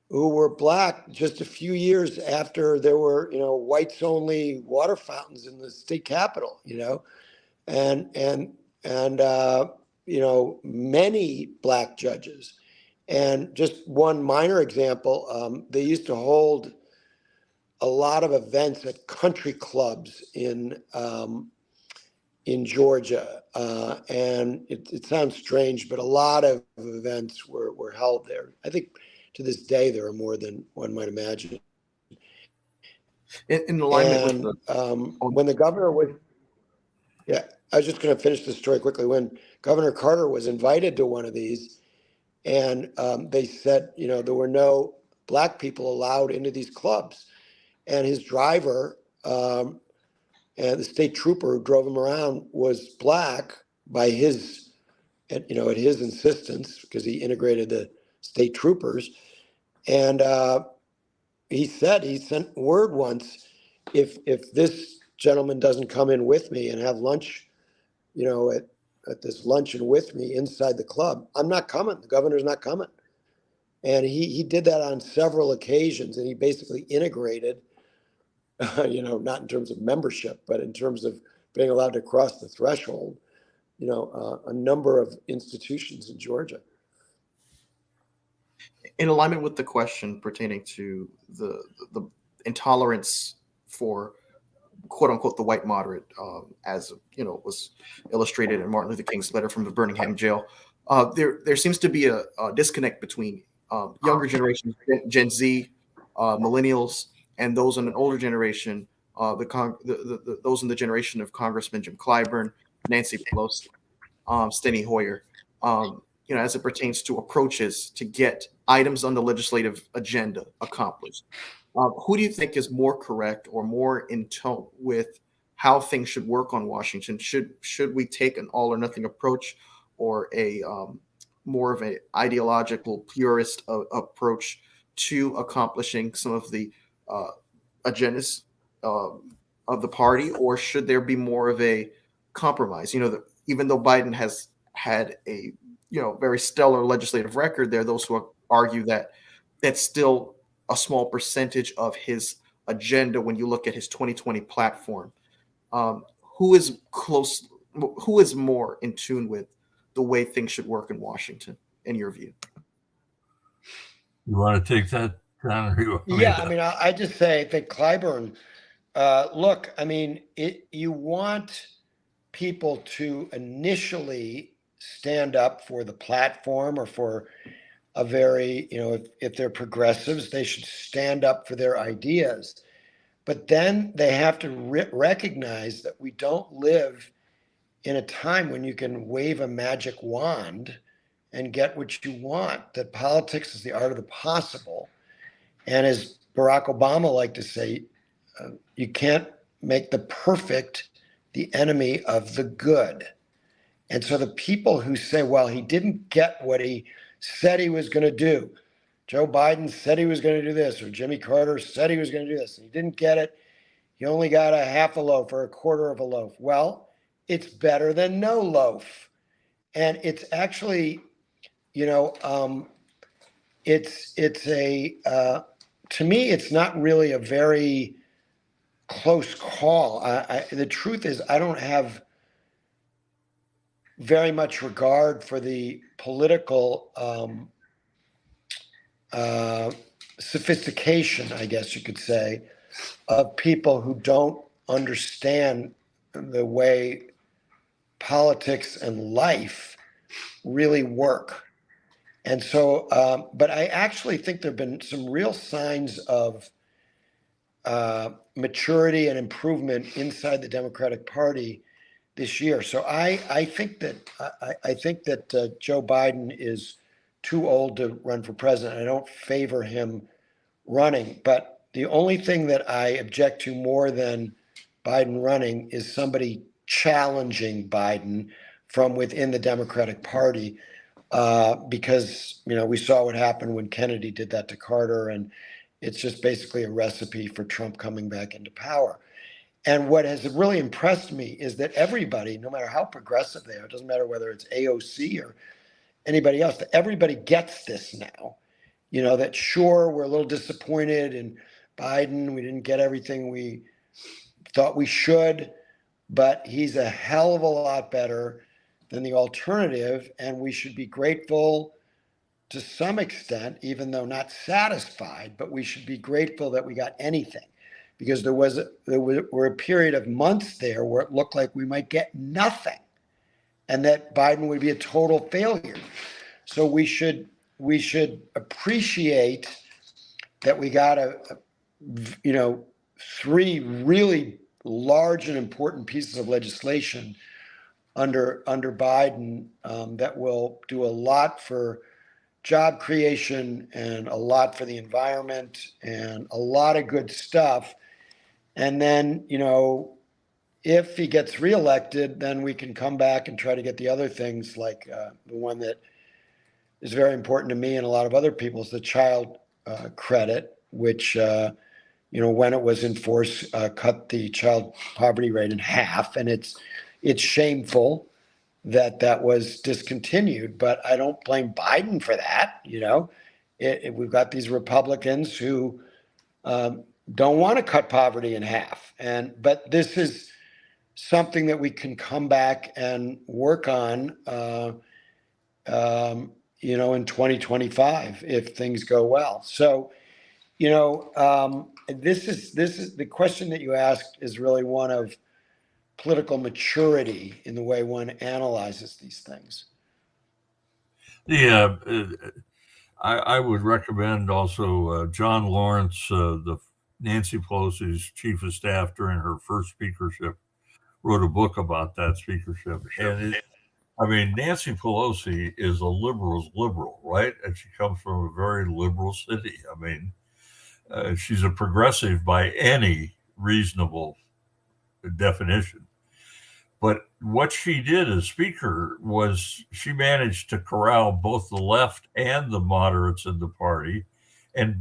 who were Black just a few years after there were, whites only water fountains in the state capitol, and many Black judges. And just one minor example, they used to hold a lot of events at country clubs in Georgia, and it sounds strange, but a lot of events were held there. I think to this day there are more than one might imagine. In alignment with when the governor was, I was just going to finish the story quickly. When Governor Carter was invited to one of these, and they said, there were no Black people allowed into these clubs, and his driver and the state trooper who drove him around was Black by his, at his insistence, because he integrated the state troopers. And he sent word once, if this gentleman doesn't come in with me and have lunch, at this luncheon with me inside the club, I'm not coming. The governor's not coming. And he did that on several occasions, and he basically integrated, not in terms of membership, but in terms of being allowed to cross the threshold, a number of institutions in Georgia. In alignment with the question pertaining to the intolerance for quote unquote the white moderate, as was illustrated in Martin Luther King's letter from the Birmingham jail, there seems to be a disconnect between younger generations, Gen Z, millennials, and those in an older generation, those in the generation of Congressman Jim Clyburn, Nancy Pelosi, Steny Hoyer, as it pertains to approaches to get items on the legislative agenda accomplished. Who do you think is more correct or more in tone with how things should work on Washington? Should we take an all or nothing approach, or a more of an ideological purist approach to accomplishing some of the uh, agendas of the party, or should there be more of a compromise? Even though Biden has had a very stellar legislative record, there are those who argue that that's still a small percentage of his agenda when you look at his 2020 platform. Um, who is close? Who is more in tune with the way things should work in Washington, in your view? You want to take that, John? Or you want me Yeah, to? I mean, I just say, I think Clyburn, look, I mean, you want people to initially stand up for the platform, or for a very, if they're progressives, they should stand up for their ideas. But then they have to recognize that we don't live in a time when you can wave a magic wand and get what you want, that politics is the art of the possible. And as Barack Obama liked to say, you can't make the perfect the enemy of the good. And so the people who say, well, he didn't get what he said he was going to do. Joe Biden said he was going to do this, or Jimmy Carter said he was going to do this, and he didn't get it. He only got a half a loaf or a quarter of a loaf. Well, it's better than no loaf. And it's actually, it's to me, it's not really a very close call. The truth is, I don't have very much regard for the political sophistication, I guess you could say, of people who don't understand the way politics and life really work. And so, but I actually think there have been some real signs of maturity and improvement inside the Democratic Party this year. So I think that Joe Biden is too old to run for president. I don't favor him running, but the only thing that I object to more than Biden running is somebody challenging Biden from within the Democratic Party, because we saw what happened when Kennedy did that to Carter, and it's just basically a recipe for Trump coming back into power. And what has really impressed me is that everybody, no matter how progressive they are, it doesn't matter whether it's AOC or anybody else, that everybody gets this now. That sure, we're a little disappointed in Biden. We didn't get everything we thought we should, but he's a hell of a lot better than the alternative. And we should be grateful to some extent, even though not satisfied, but we should be grateful that we got anything. Because there were a period of months there where it looked like we might get nothing, and that Biden would be a total failure. So we should appreciate that we got three really large and important pieces of legislation under Biden that will do a lot for job creation and a lot for the environment and a lot of good stuff. And then, if he gets reelected, then we can come back and try to get the other things, like the one that is very important to me and a lot of other people, is the child credit, which, when it was in force, cut the child poverty rate in half. And it's shameful that was discontinued, but I don't blame Biden for that. We've got these Republicans who don't want to cut poverty in half. But this is something that we can come back and work on, in 2025 if things go well. So, this is the question that you asked is really one of political maturity in the way one analyzes these things. Yeah, I would recommend also John Lawrence, the Nancy Pelosi's chief of staff during her first speakership, wrote a book about that speakership. And Nancy Pelosi is a liberal's liberal, right? And she comes from a very liberal city. She's a progressive by any reasonable definition. But what she did as speaker was she managed to corral both the left and the moderates in the party, and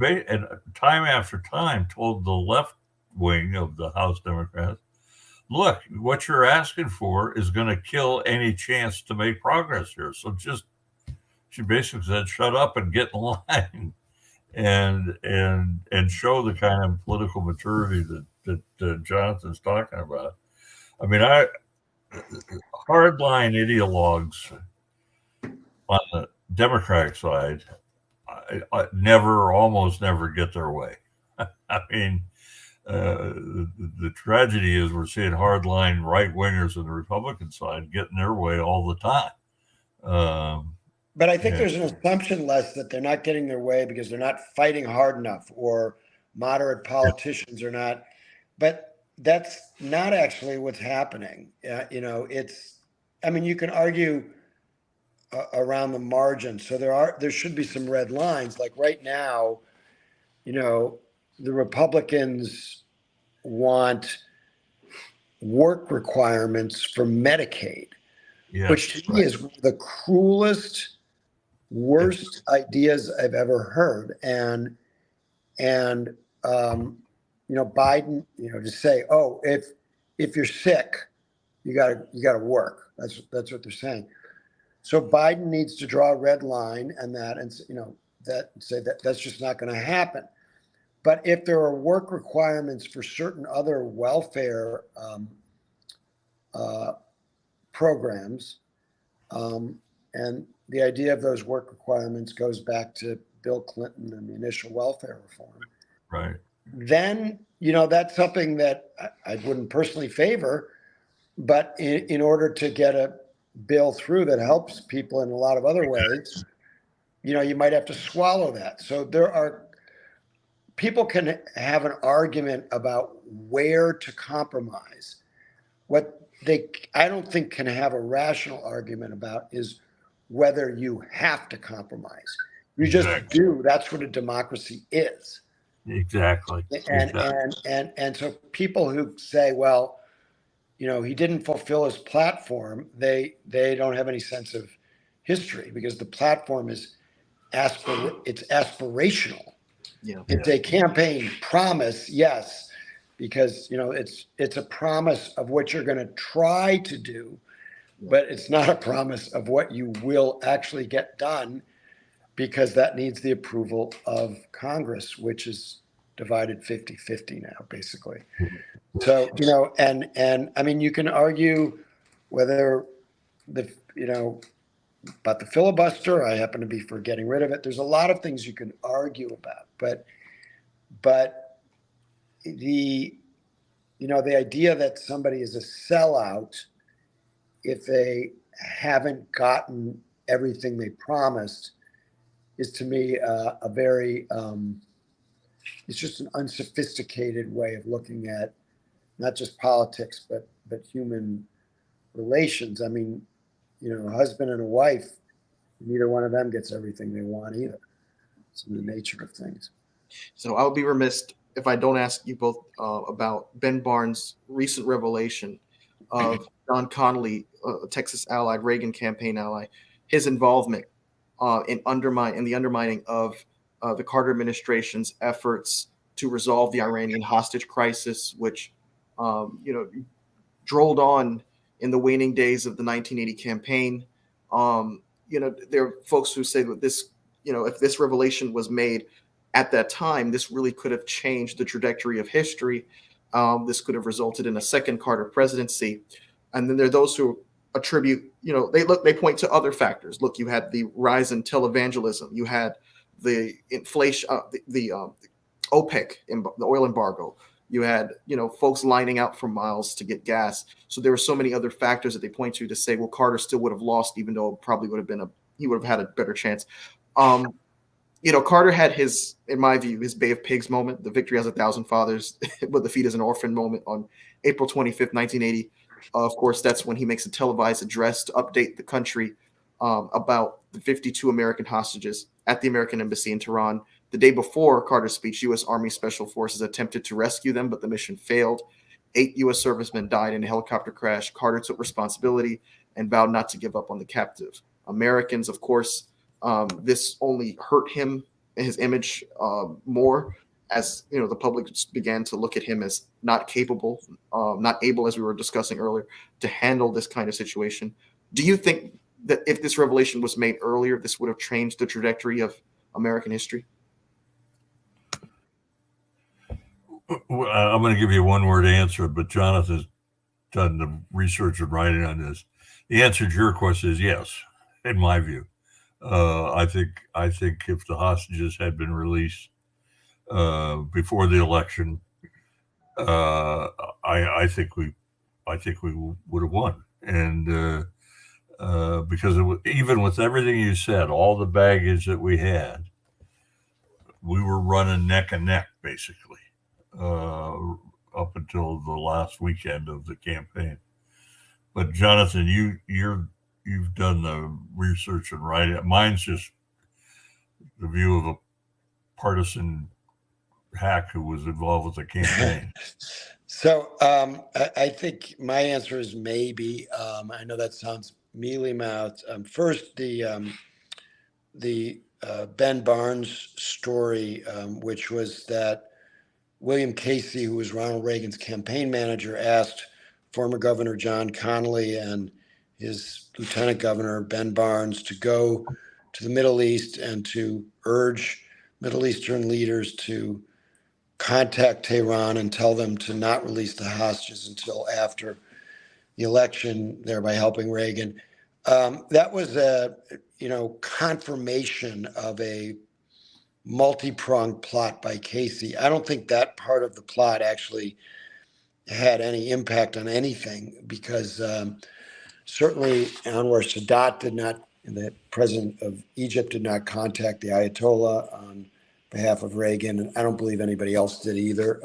time after time told the left wing of the House Democrats, look, what you're asking for is going to kill any chance to make progress here. So she basically said, shut up and get in line and show the kind of political maturity that Jonathan's talking about. I mean, hardline ideologues on the Democratic side almost never get their way. I mean, the tragedy is we're seeing hardline right wingers on the Republican side getting their way all the time. But I think there's an assumption, Les, that they're not getting their way because they're not fighting hard enough, or moderate politicians are not. But that's not actually what's happening. You can argue around the margin. So there should be some red lines. Like right now, the Republicans want work requirements for Medicaid, which to me is one of the cruelest, worst ideas I've ever heard. And Biden, to say, oh, if you're sick, you gotta work. That's what they're saying. So Biden needs to draw a red line and say that that's just not going to happen. But if there are work requirements for certain other welfare programs, and the idea of those work requirements goes back to Bill Clinton and the initial welfare reform. Right. Then, that's something that I wouldn't personally favor, but in order to get a bill through that helps people in a lot of other ways, you might have to swallow that. So people can have an argument about where to compromise. What I don't think can have a rational argument about is whether you have to compromise. You just do. That's what a democracy is. Exactly. And so people who say, well, he didn't fulfill his platform, they don't have any sense of history, because the platform is it's aspirational. Yeah. It's a campaign promise, yes, because it's a promise of what you're going to try to do, but it's not a promise of what you will actually get done, because that needs the approval of Congress, which is divided 50-50 now, basically. So, and I mean, you can argue whether about the filibuster. I happen to be for getting rid of it. There's a lot of things you can argue about, but the idea that somebody is a sellout if they haven't gotten everything they promised is, to me, a very it's just an unsophisticated way of looking at not just politics, but human relations. I mean, a husband and a wife, neither one of them gets everything they want either. It's in the nature of things. So I would be remiss if I don't ask you both about Ben Barnes' recent revelation of John Connally, a Texas allied, Reagan campaign ally, his involvement in the undermining of the Carter administration's efforts to resolve the Iranian hostage crisis, which drolled on in the waning days of the 1980 campaign. There are folks who say that this, if this revelation was made at that time, this really could have changed the trajectory of history. This could have resulted in a second Carter presidency. And then there are those who attribute, they point to other factors. Look, you had the rise in televangelism. You had the inflation, the OPEC, the oil embargo. You had, folks lining out for miles to get gas. So there were so many other factors that they point to say, well, Carter still would have lost, even though it probably would have been he would have had a better chance. Carter had in my view, his Bay of Pigs moment, the victory has 1,000 fathers, but defeat as an orphan moment on April 25th, 1980. Of course, that's when he makes a televised address to update the country about the 52 American hostages at the American embassy in Tehran The day before Carter's speech, U.S. Army Special Forces attempted to rescue them, but the mission failed. 8 U.S. servicemen died in a helicopter crash. Carter took responsibility and vowed not to give up on the captive Americans. Of course, this only hurt him and his image more, as the public began to look at him as not capable, not able, as we were discussing earlier, to handle this kind of situation. Do you think that if this revelation was made earlier, this would have changed the trajectory of American history? Well, I'm going to give you a one-word answer, but Jonathan's done the research and writing on this. The answer to your question is yes, in my view. I think if the hostages had been released before the election, I think we would have won, and because even with everything you said, all the baggage that we had, we were running neck and neck basically up until the last weekend of the campaign. But Jonathan, you've done the research and writing. Mine's just the view of a partisan hack who was involved with the campaign. So I think my answer is maybe. I know that sounds mealy-mouthed. First, the Ben Barnes story, which was that William Casey, who was Ronald Reagan's campaign manager, asked former Governor John Connally and his Lieutenant Governor Ben Barnes to go to the Middle East and to urge Middle Eastern leaders to contact Tehran and tell them to not release the hostages until after the election, thereby helping Reagan. That was a confirmation of a multi-pronged plot by Casey. I don't think that part of the plot actually had any impact on anything, because certainly Anwar Sadat the president of Egypt, did not contact the Ayatollah on behalf of Reagan, and I don't believe anybody else did either.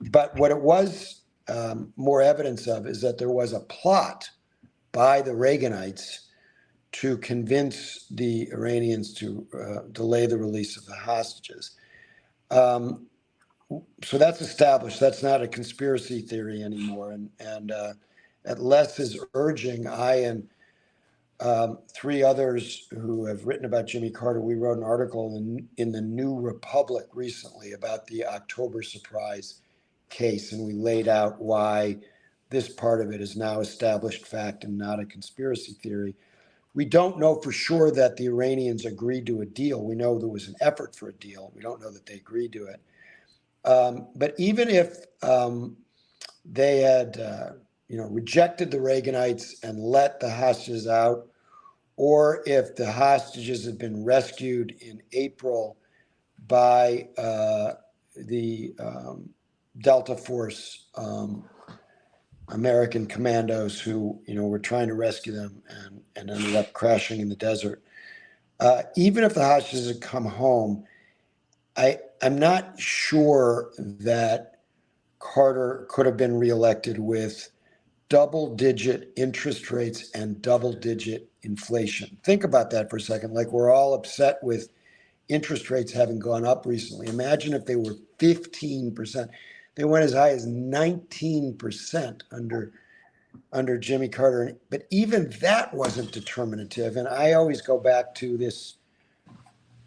But what it was more evidence of is that there was a plot by the Reaganites to convince the Iranians to delay the release of the hostages. So that's established. That's not a conspiracy theory anymore. And at Les's urging, I and 3 others who have written about Jimmy Carter, we wrote an article in the New Republic recently about the October surprise case, and we laid out why this part of it is now established fact and not a conspiracy theory. We don't know for sure that the Iranians agreed to a deal. We know there was an effort for a deal. We don't know that they agreed to it. But even if they had rejected the Reaganites and let the hostages out, or if the hostages had been rescued in April by the Delta Force American commandos who were trying to rescue them and ended up crashing in the desert. Even if the hostages had come home, I'm not sure that Carter could have been reelected with double-digit interest rates and double-digit inflation. Think about that for a second. Like, we're all upset with interest rates having gone up recently. Imagine if they were 15%. They went as high as 19% under Jimmy Carter. But even that wasn't determinative. And I always go back to this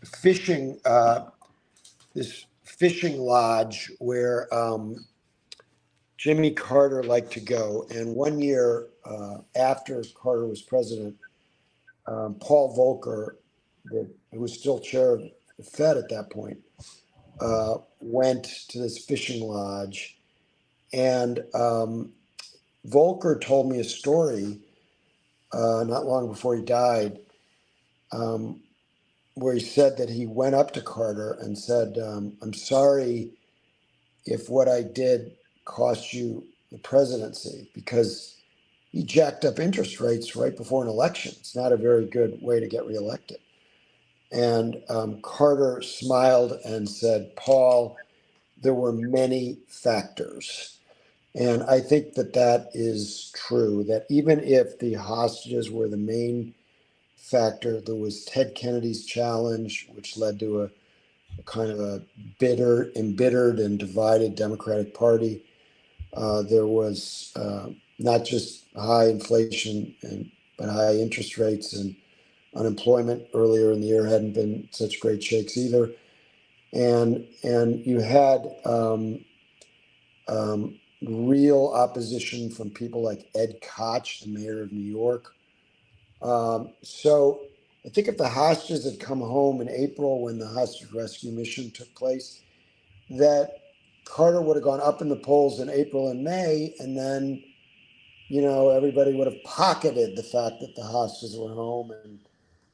fishing lodge where Jimmy Carter liked to go. And one year after Carter was president, Paul Volcker, who was still chair of the Fed at that point, went to this fishing lodge. And Volcker told me a story not long before he died, where he said that he went up to Carter and said, I'm sorry if what I did cost you the presidency, because he jacked up interest rates right before an election. It's not a very good way to get reelected. And Carter smiled and said, Paul, there were many factors. And I think that is true, that even if the hostages were the main factor. There was Ted Kennedy's challenge, which led to a kind of a embittered and divided Democratic Party. There was not just high inflation but high interest rates, and unemployment earlier in the year hadn't been such great shakes either. And you had real opposition from people like Ed Koch, the mayor of New York. So I think if the hostages had come home in April when the hostage rescue mission took place, that Carter would have gone up in the polls in April and May, and then, everybody would have pocketed the fact that the hostages were home, and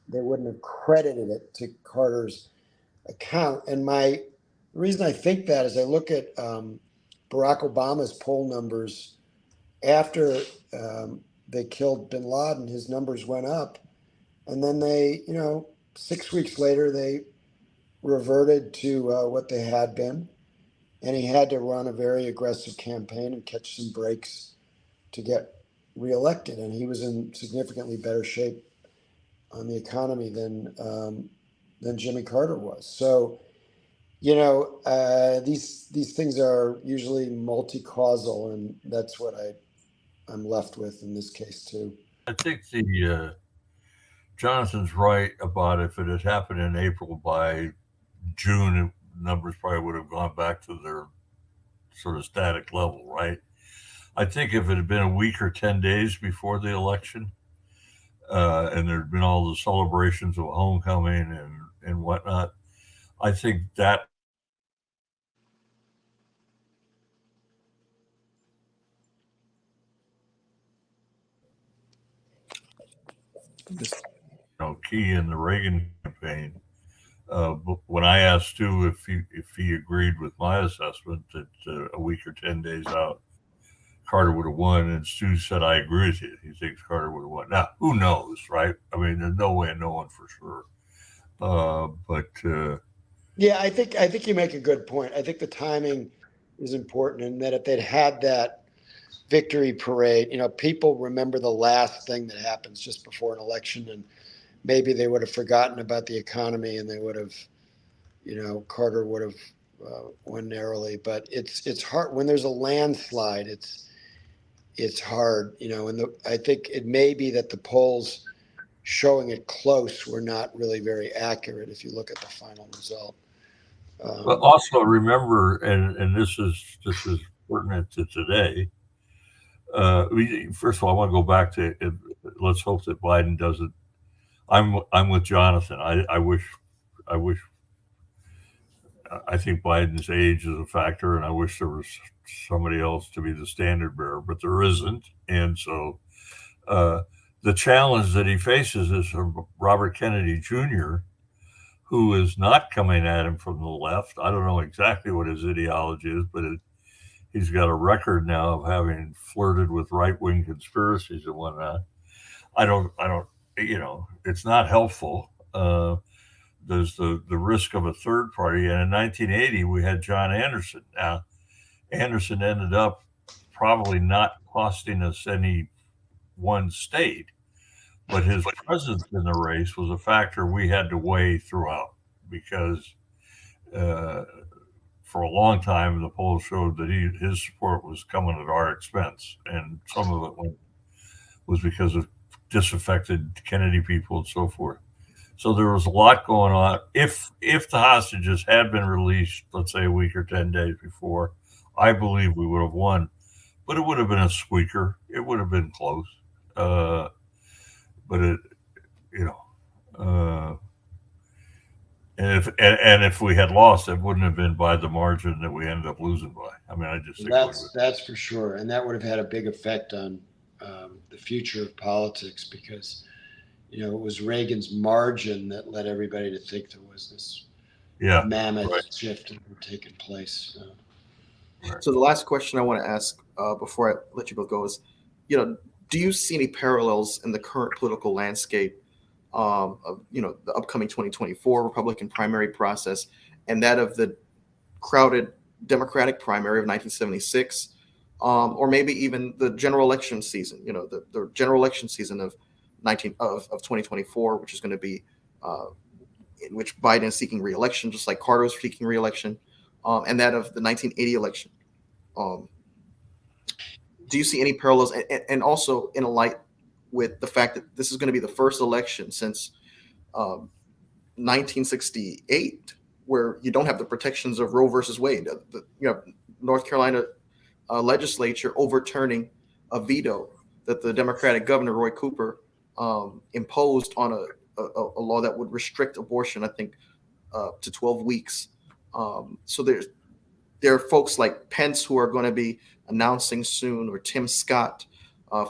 they wouldn't have credited it to Carter's account. And the reason I think that is I look at Barack Obama's poll numbers after they killed bin Laden. His numbers went up, and then they, 6 weeks later, they reverted to what they had been. And he had to run a very aggressive campaign and catch some breaks to get reelected. And he was in significantly better shape on the economy than Jimmy Carter was. So, these things are usually multi-causal, and that's what I'm left with in this case too. I think Jonathan's right about if it had happened in April, by June, numbers probably would have gone back to their sort of static level, right? I think if it had been a week or 10 days before the election, and there'd been all the celebrations of homecoming and whatnot, I think that key in the Reagan campaign. But when I asked Stu if he agreed with my assessment that a week or 10 days out, Carter would have won, and Stu said, "I agree with you. He thinks Carter would have won." Now, who knows, right? I mean, there's no way of knowing for sure. Yeah, I think you make a good point. I think the timing is important, and that if they'd had that victory parade, people remember the last thing that happens just before an election, and maybe they would have forgotten about the economy, and they would have, Carter would have won narrowly. But it's hard when there's a landslide. It's hard, and I think it may be that the polls showing it close were not really very accurate if you look at the final result. But also remember, and this is pertinent to today. First of all, I want to go back to let's hope that Biden doesn't. I'm with Jonathan. I think Biden's age is a factor, and I wish there was somebody else to be the standard bearer, but there isn't. And so the challenge that he faces is from Robert Kennedy Jr., who is not coming at him from the left. I don't know exactly what his ideology is, but he's got a record now of having flirted with right-wing conspiracies and whatnot. I don't, it's not helpful. There's the risk of a third party. And in 1980, we had John Anderson. Now, Anderson ended up probably not costing us any one state, but his presence in the race was a factor we had to weigh throughout, because for a long time, the polls showed that his support was coming at our expense, and some of it was because of disaffected Kennedy people and so forth. So there was a lot going on. If the hostages had been released, let's say a week or 10 days before, I believe we would have won, but it would have been a squeaker. It would have been close. But and if we had lost, it wouldn't have been by the margin that we ended up losing by. I mean, I just think that's for sure, and that would have had a big effect on the future of politics, because it was Reagan's margin that led everybody to think there was this mammoth shift that had taken place. So the last question I want to ask before I let you both go is, do you see any parallels in the current political landscape of the upcoming 2024 Republican primary process and that of the crowded Democratic primary of 1976, or maybe even the general election season, the general election season of of 2024, which is going to be in which Biden is seeking re-election, just like Carter was seeking re-election, and that of the 1980 election. Do you see any parallels, and also in a light with the fact that this is going to be the first election since 1968 where you don't have the protections of Roe versus Wade? North Carolina legislature overturning a veto that the Democratic governor Roy Cooper imposed on a law that would restrict abortion, I think, to 12 weeks. So there are folks like Pence who are going to be announcing soon, or Tim Scott,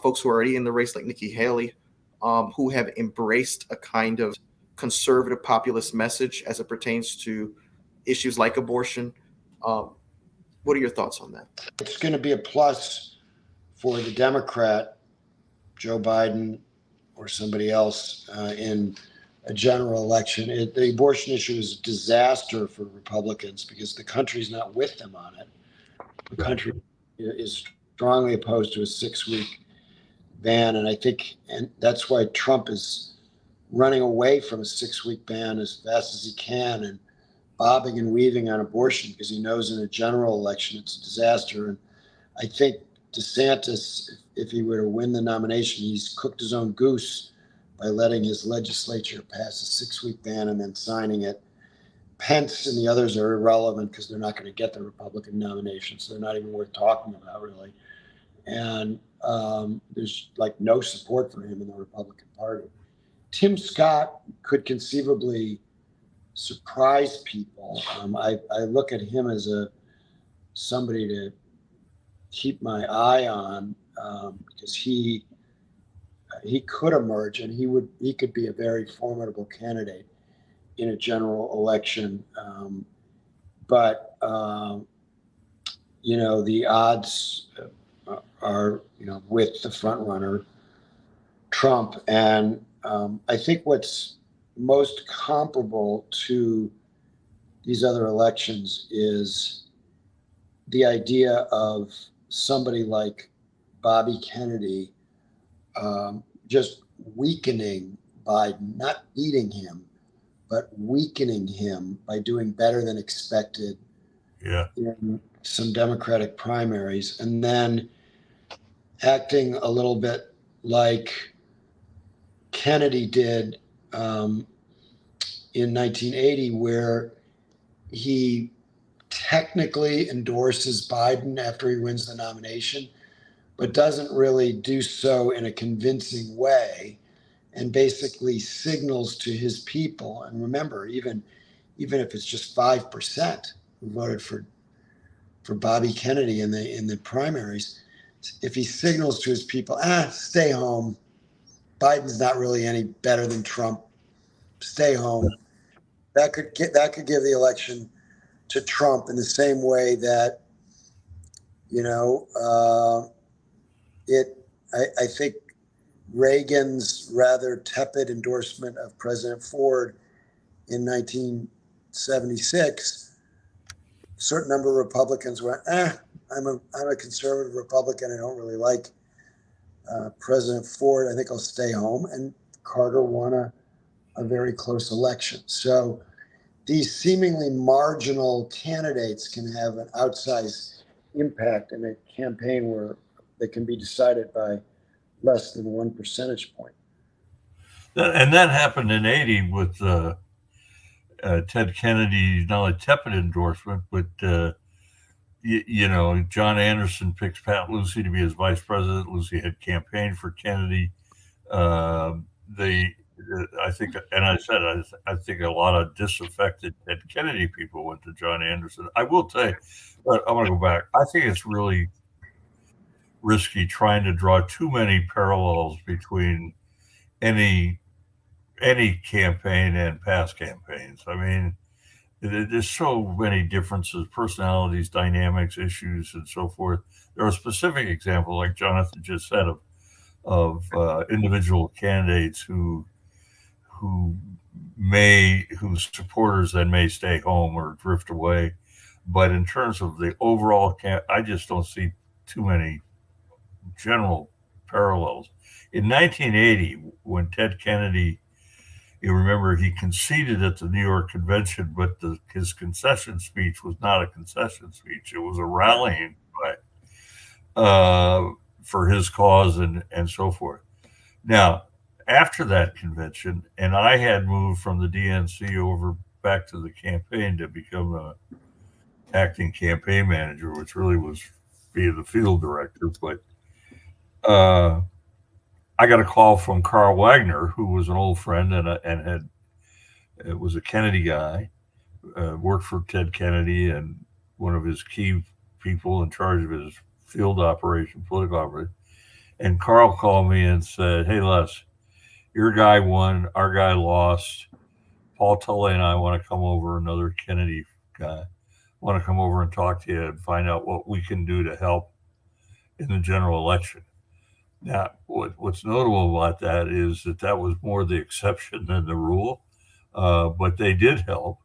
folks who are already in the race like Nikki Haley, who have embraced a kind of conservative populist message as it pertains to issues like abortion. What are your thoughts on that? It's going to be a plus for the Democrat, Joe Biden, or somebody else in a general election. The abortion issue is a disaster for Republicans because the country's not with them on it. The country is strongly opposed to a 6-week ban, and that's why Trump is running away from a 6-week ban as fast as he can and bobbing and weaving on abortion because he knows in a general election it's a disaster. And I think DeSantis, if he were to win the nomination, he's cooked his own goose by letting his legislature pass a 6-week ban and then signing it. Pence and the others are irrelevant because they're not going to get the Republican nomination, so they're not even worth talking about, really. And there's like no support for him in the Republican Party. Tim Scott could conceivably surprise people. I look at him as somebody to keep my eye on because he could emerge and he could be a very formidable candidate in a general election. But the odds are with the front runner, Trump. And I think what's most comparable to these other elections is the idea of somebody like Bobby Kennedy just weakening Biden, not beating him, but weakening him by doing better than expected in some Democratic primaries, and then acting a little bit like Kennedy did in 1980, where he technically endorses Biden after he wins the nomination, but doesn't really do so in a convincing way, and basically signals to his people. And remember, even if it's just 5% who voted for Bobby Kennedy in the primaries, if he signals to his people, stay home, Biden's not really any better than Trump, stay home, that could give the election to Trump in the same way that I think Reagan's rather tepid endorsement of President Ford in 1976, a certain number of Republicans went, I'm a conservative Republican. I don't really like President Ford. I think I'll stay home. And Carter won a very close election. So these seemingly marginal candidates can have an outsized impact in a campaign where they can be decided by less than 1 percentage point. And that happened in 80 with Ted Kennedy's not only tepid endorsement, but John Anderson picks Pat Lucey to be his vice president. Lucey had campaigned for Kennedy. I think a lot of disaffected Ted Kennedy people went to John Anderson. I will tell you, but I'm going to go back. I think it's really risky trying to draw too many parallels between any campaign and past campaigns. I mean, there's so many differences, personalities, dynamics, issues, and so forth. There are specific examples, like Jonathan just said, of individual candidates whose supporters then may stay home or drift away. But in terms of the overall I just don't see too many general parallels. In 1980, when Ted Kennedy, you remember, he conceded at the New York Convention, but his concession speech was not a concession speech. It was a rallying cry for his cause and so forth. Now, after that convention, and I had moved from the DNC over back to the campaign to become a acting campaign manager, which really was being the field director. But I got a call from Carl Wagner, who was an old friend and was a Kennedy guy, worked for Ted Kennedy, and one of his key people in charge of his field operation, political operation. And Carl called me and said, "Hey, Les, your guy won, our guy lost. Paul Tully and I want to come over, another Kennedy guy, want to come over and talk to you and find out what we can do to help in the general election." Now, what's notable about that is that was more the exception than the rule, but they did help.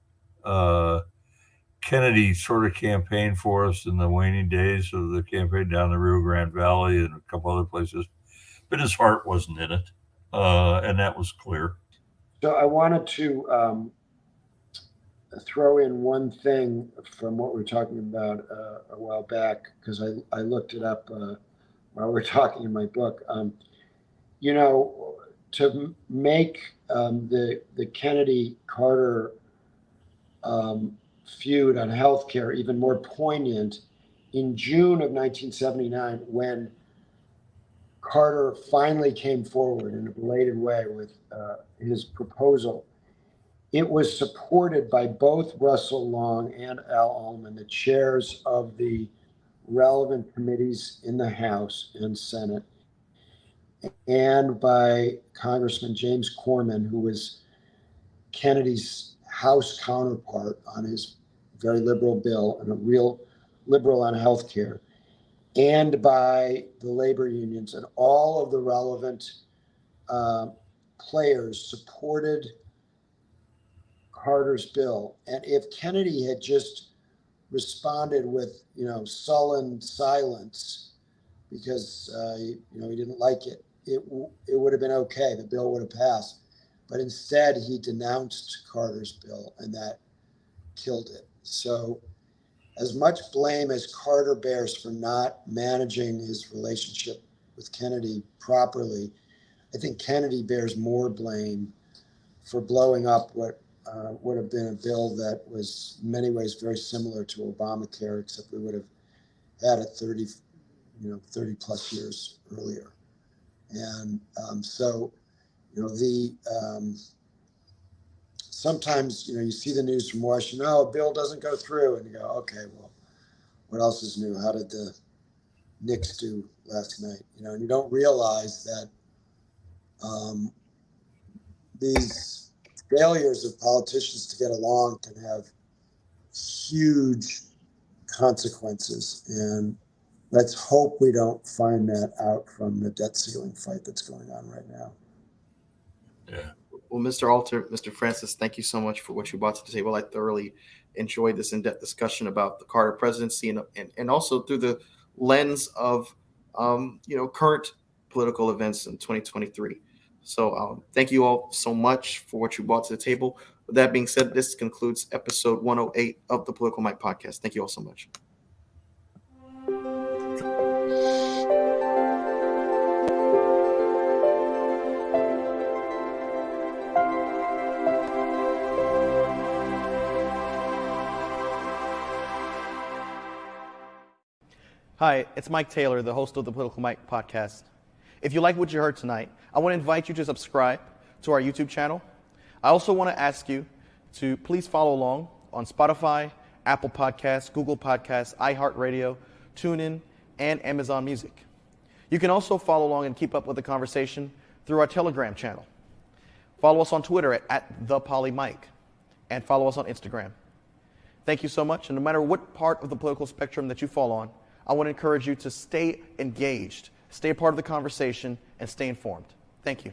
Kennedy sort of campaigned for us in the waning days of the campaign down the Rio Grande Valley and a couple other places, but his heart wasn't in it, and that was clear. So I wanted to throw in one thing from what we were talking about a while back, because I looked it up while we were talking in my book. To make the Kennedy-Carter feud on healthcare even more poignant, in June of 1979, when Carter finally came forward in a belated way with his proposal, it was supported by both Russell Long and Al Ullman, the chairs of the relevant committees in the House and Senate, and by Congressman James Corman, who was Kennedy's House counterpart on his very liberal bill and a real liberal on health care, and by the labor unions, and all of the relevant players supported Carter's bill. And if Kennedy had just responded with, sullen silence because, he didn't like it, it would have been okay. The bill would have passed. But instead, he denounced Carter's bill, and that killed it. So as much blame as Carter bears for not managing his relationship with Kennedy properly, I think Kennedy bears more blame for blowing up what would have been a bill that was in many ways very similar to Obamacare, except we would have had it 30 plus years earlier. And sometimes, you see the news from Washington, a bill doesn't go through, and you go, okay, well, what else is new? How did the Knicks do last night? And you don't realize that these failures of politicians to get along can have huge consequences. And let's hope we don't find that out from the debt ceiling fight that's going on right now. Yeah. Well, Mr. Alter, Mr. Francis, thank you so much for what you brought to the table. I thoroughly enjoyed this in-depth discussion about the Carter presidency and also through the lens of, current political events in 2023. So thank you all so much for what you brought to the table. With that being said, this concludes episode 108 of the Political Mike podcast. Thank you all so much. Hi, it's Mike Taylor, the host of the Political Mike podcast. If you like what you heard tonight, I want to invite you to subscribe to our YouTube channel. I also want to ask you to please follow along on Spotify, Apple Podcasts, Google Podcasts, iHeartRadio, TuneIn, and Amazon Music. You can also follow along and keep up with the conversation through our Telegram channel. Follow us on Twitter at @ThePolyMike, and follow us on Instagram. Thank you so much, and no matter what part of the political spectrum that you fall on, I want to encourage you to stay engaged, stay a part of the conversation, and stay informed. Thank you.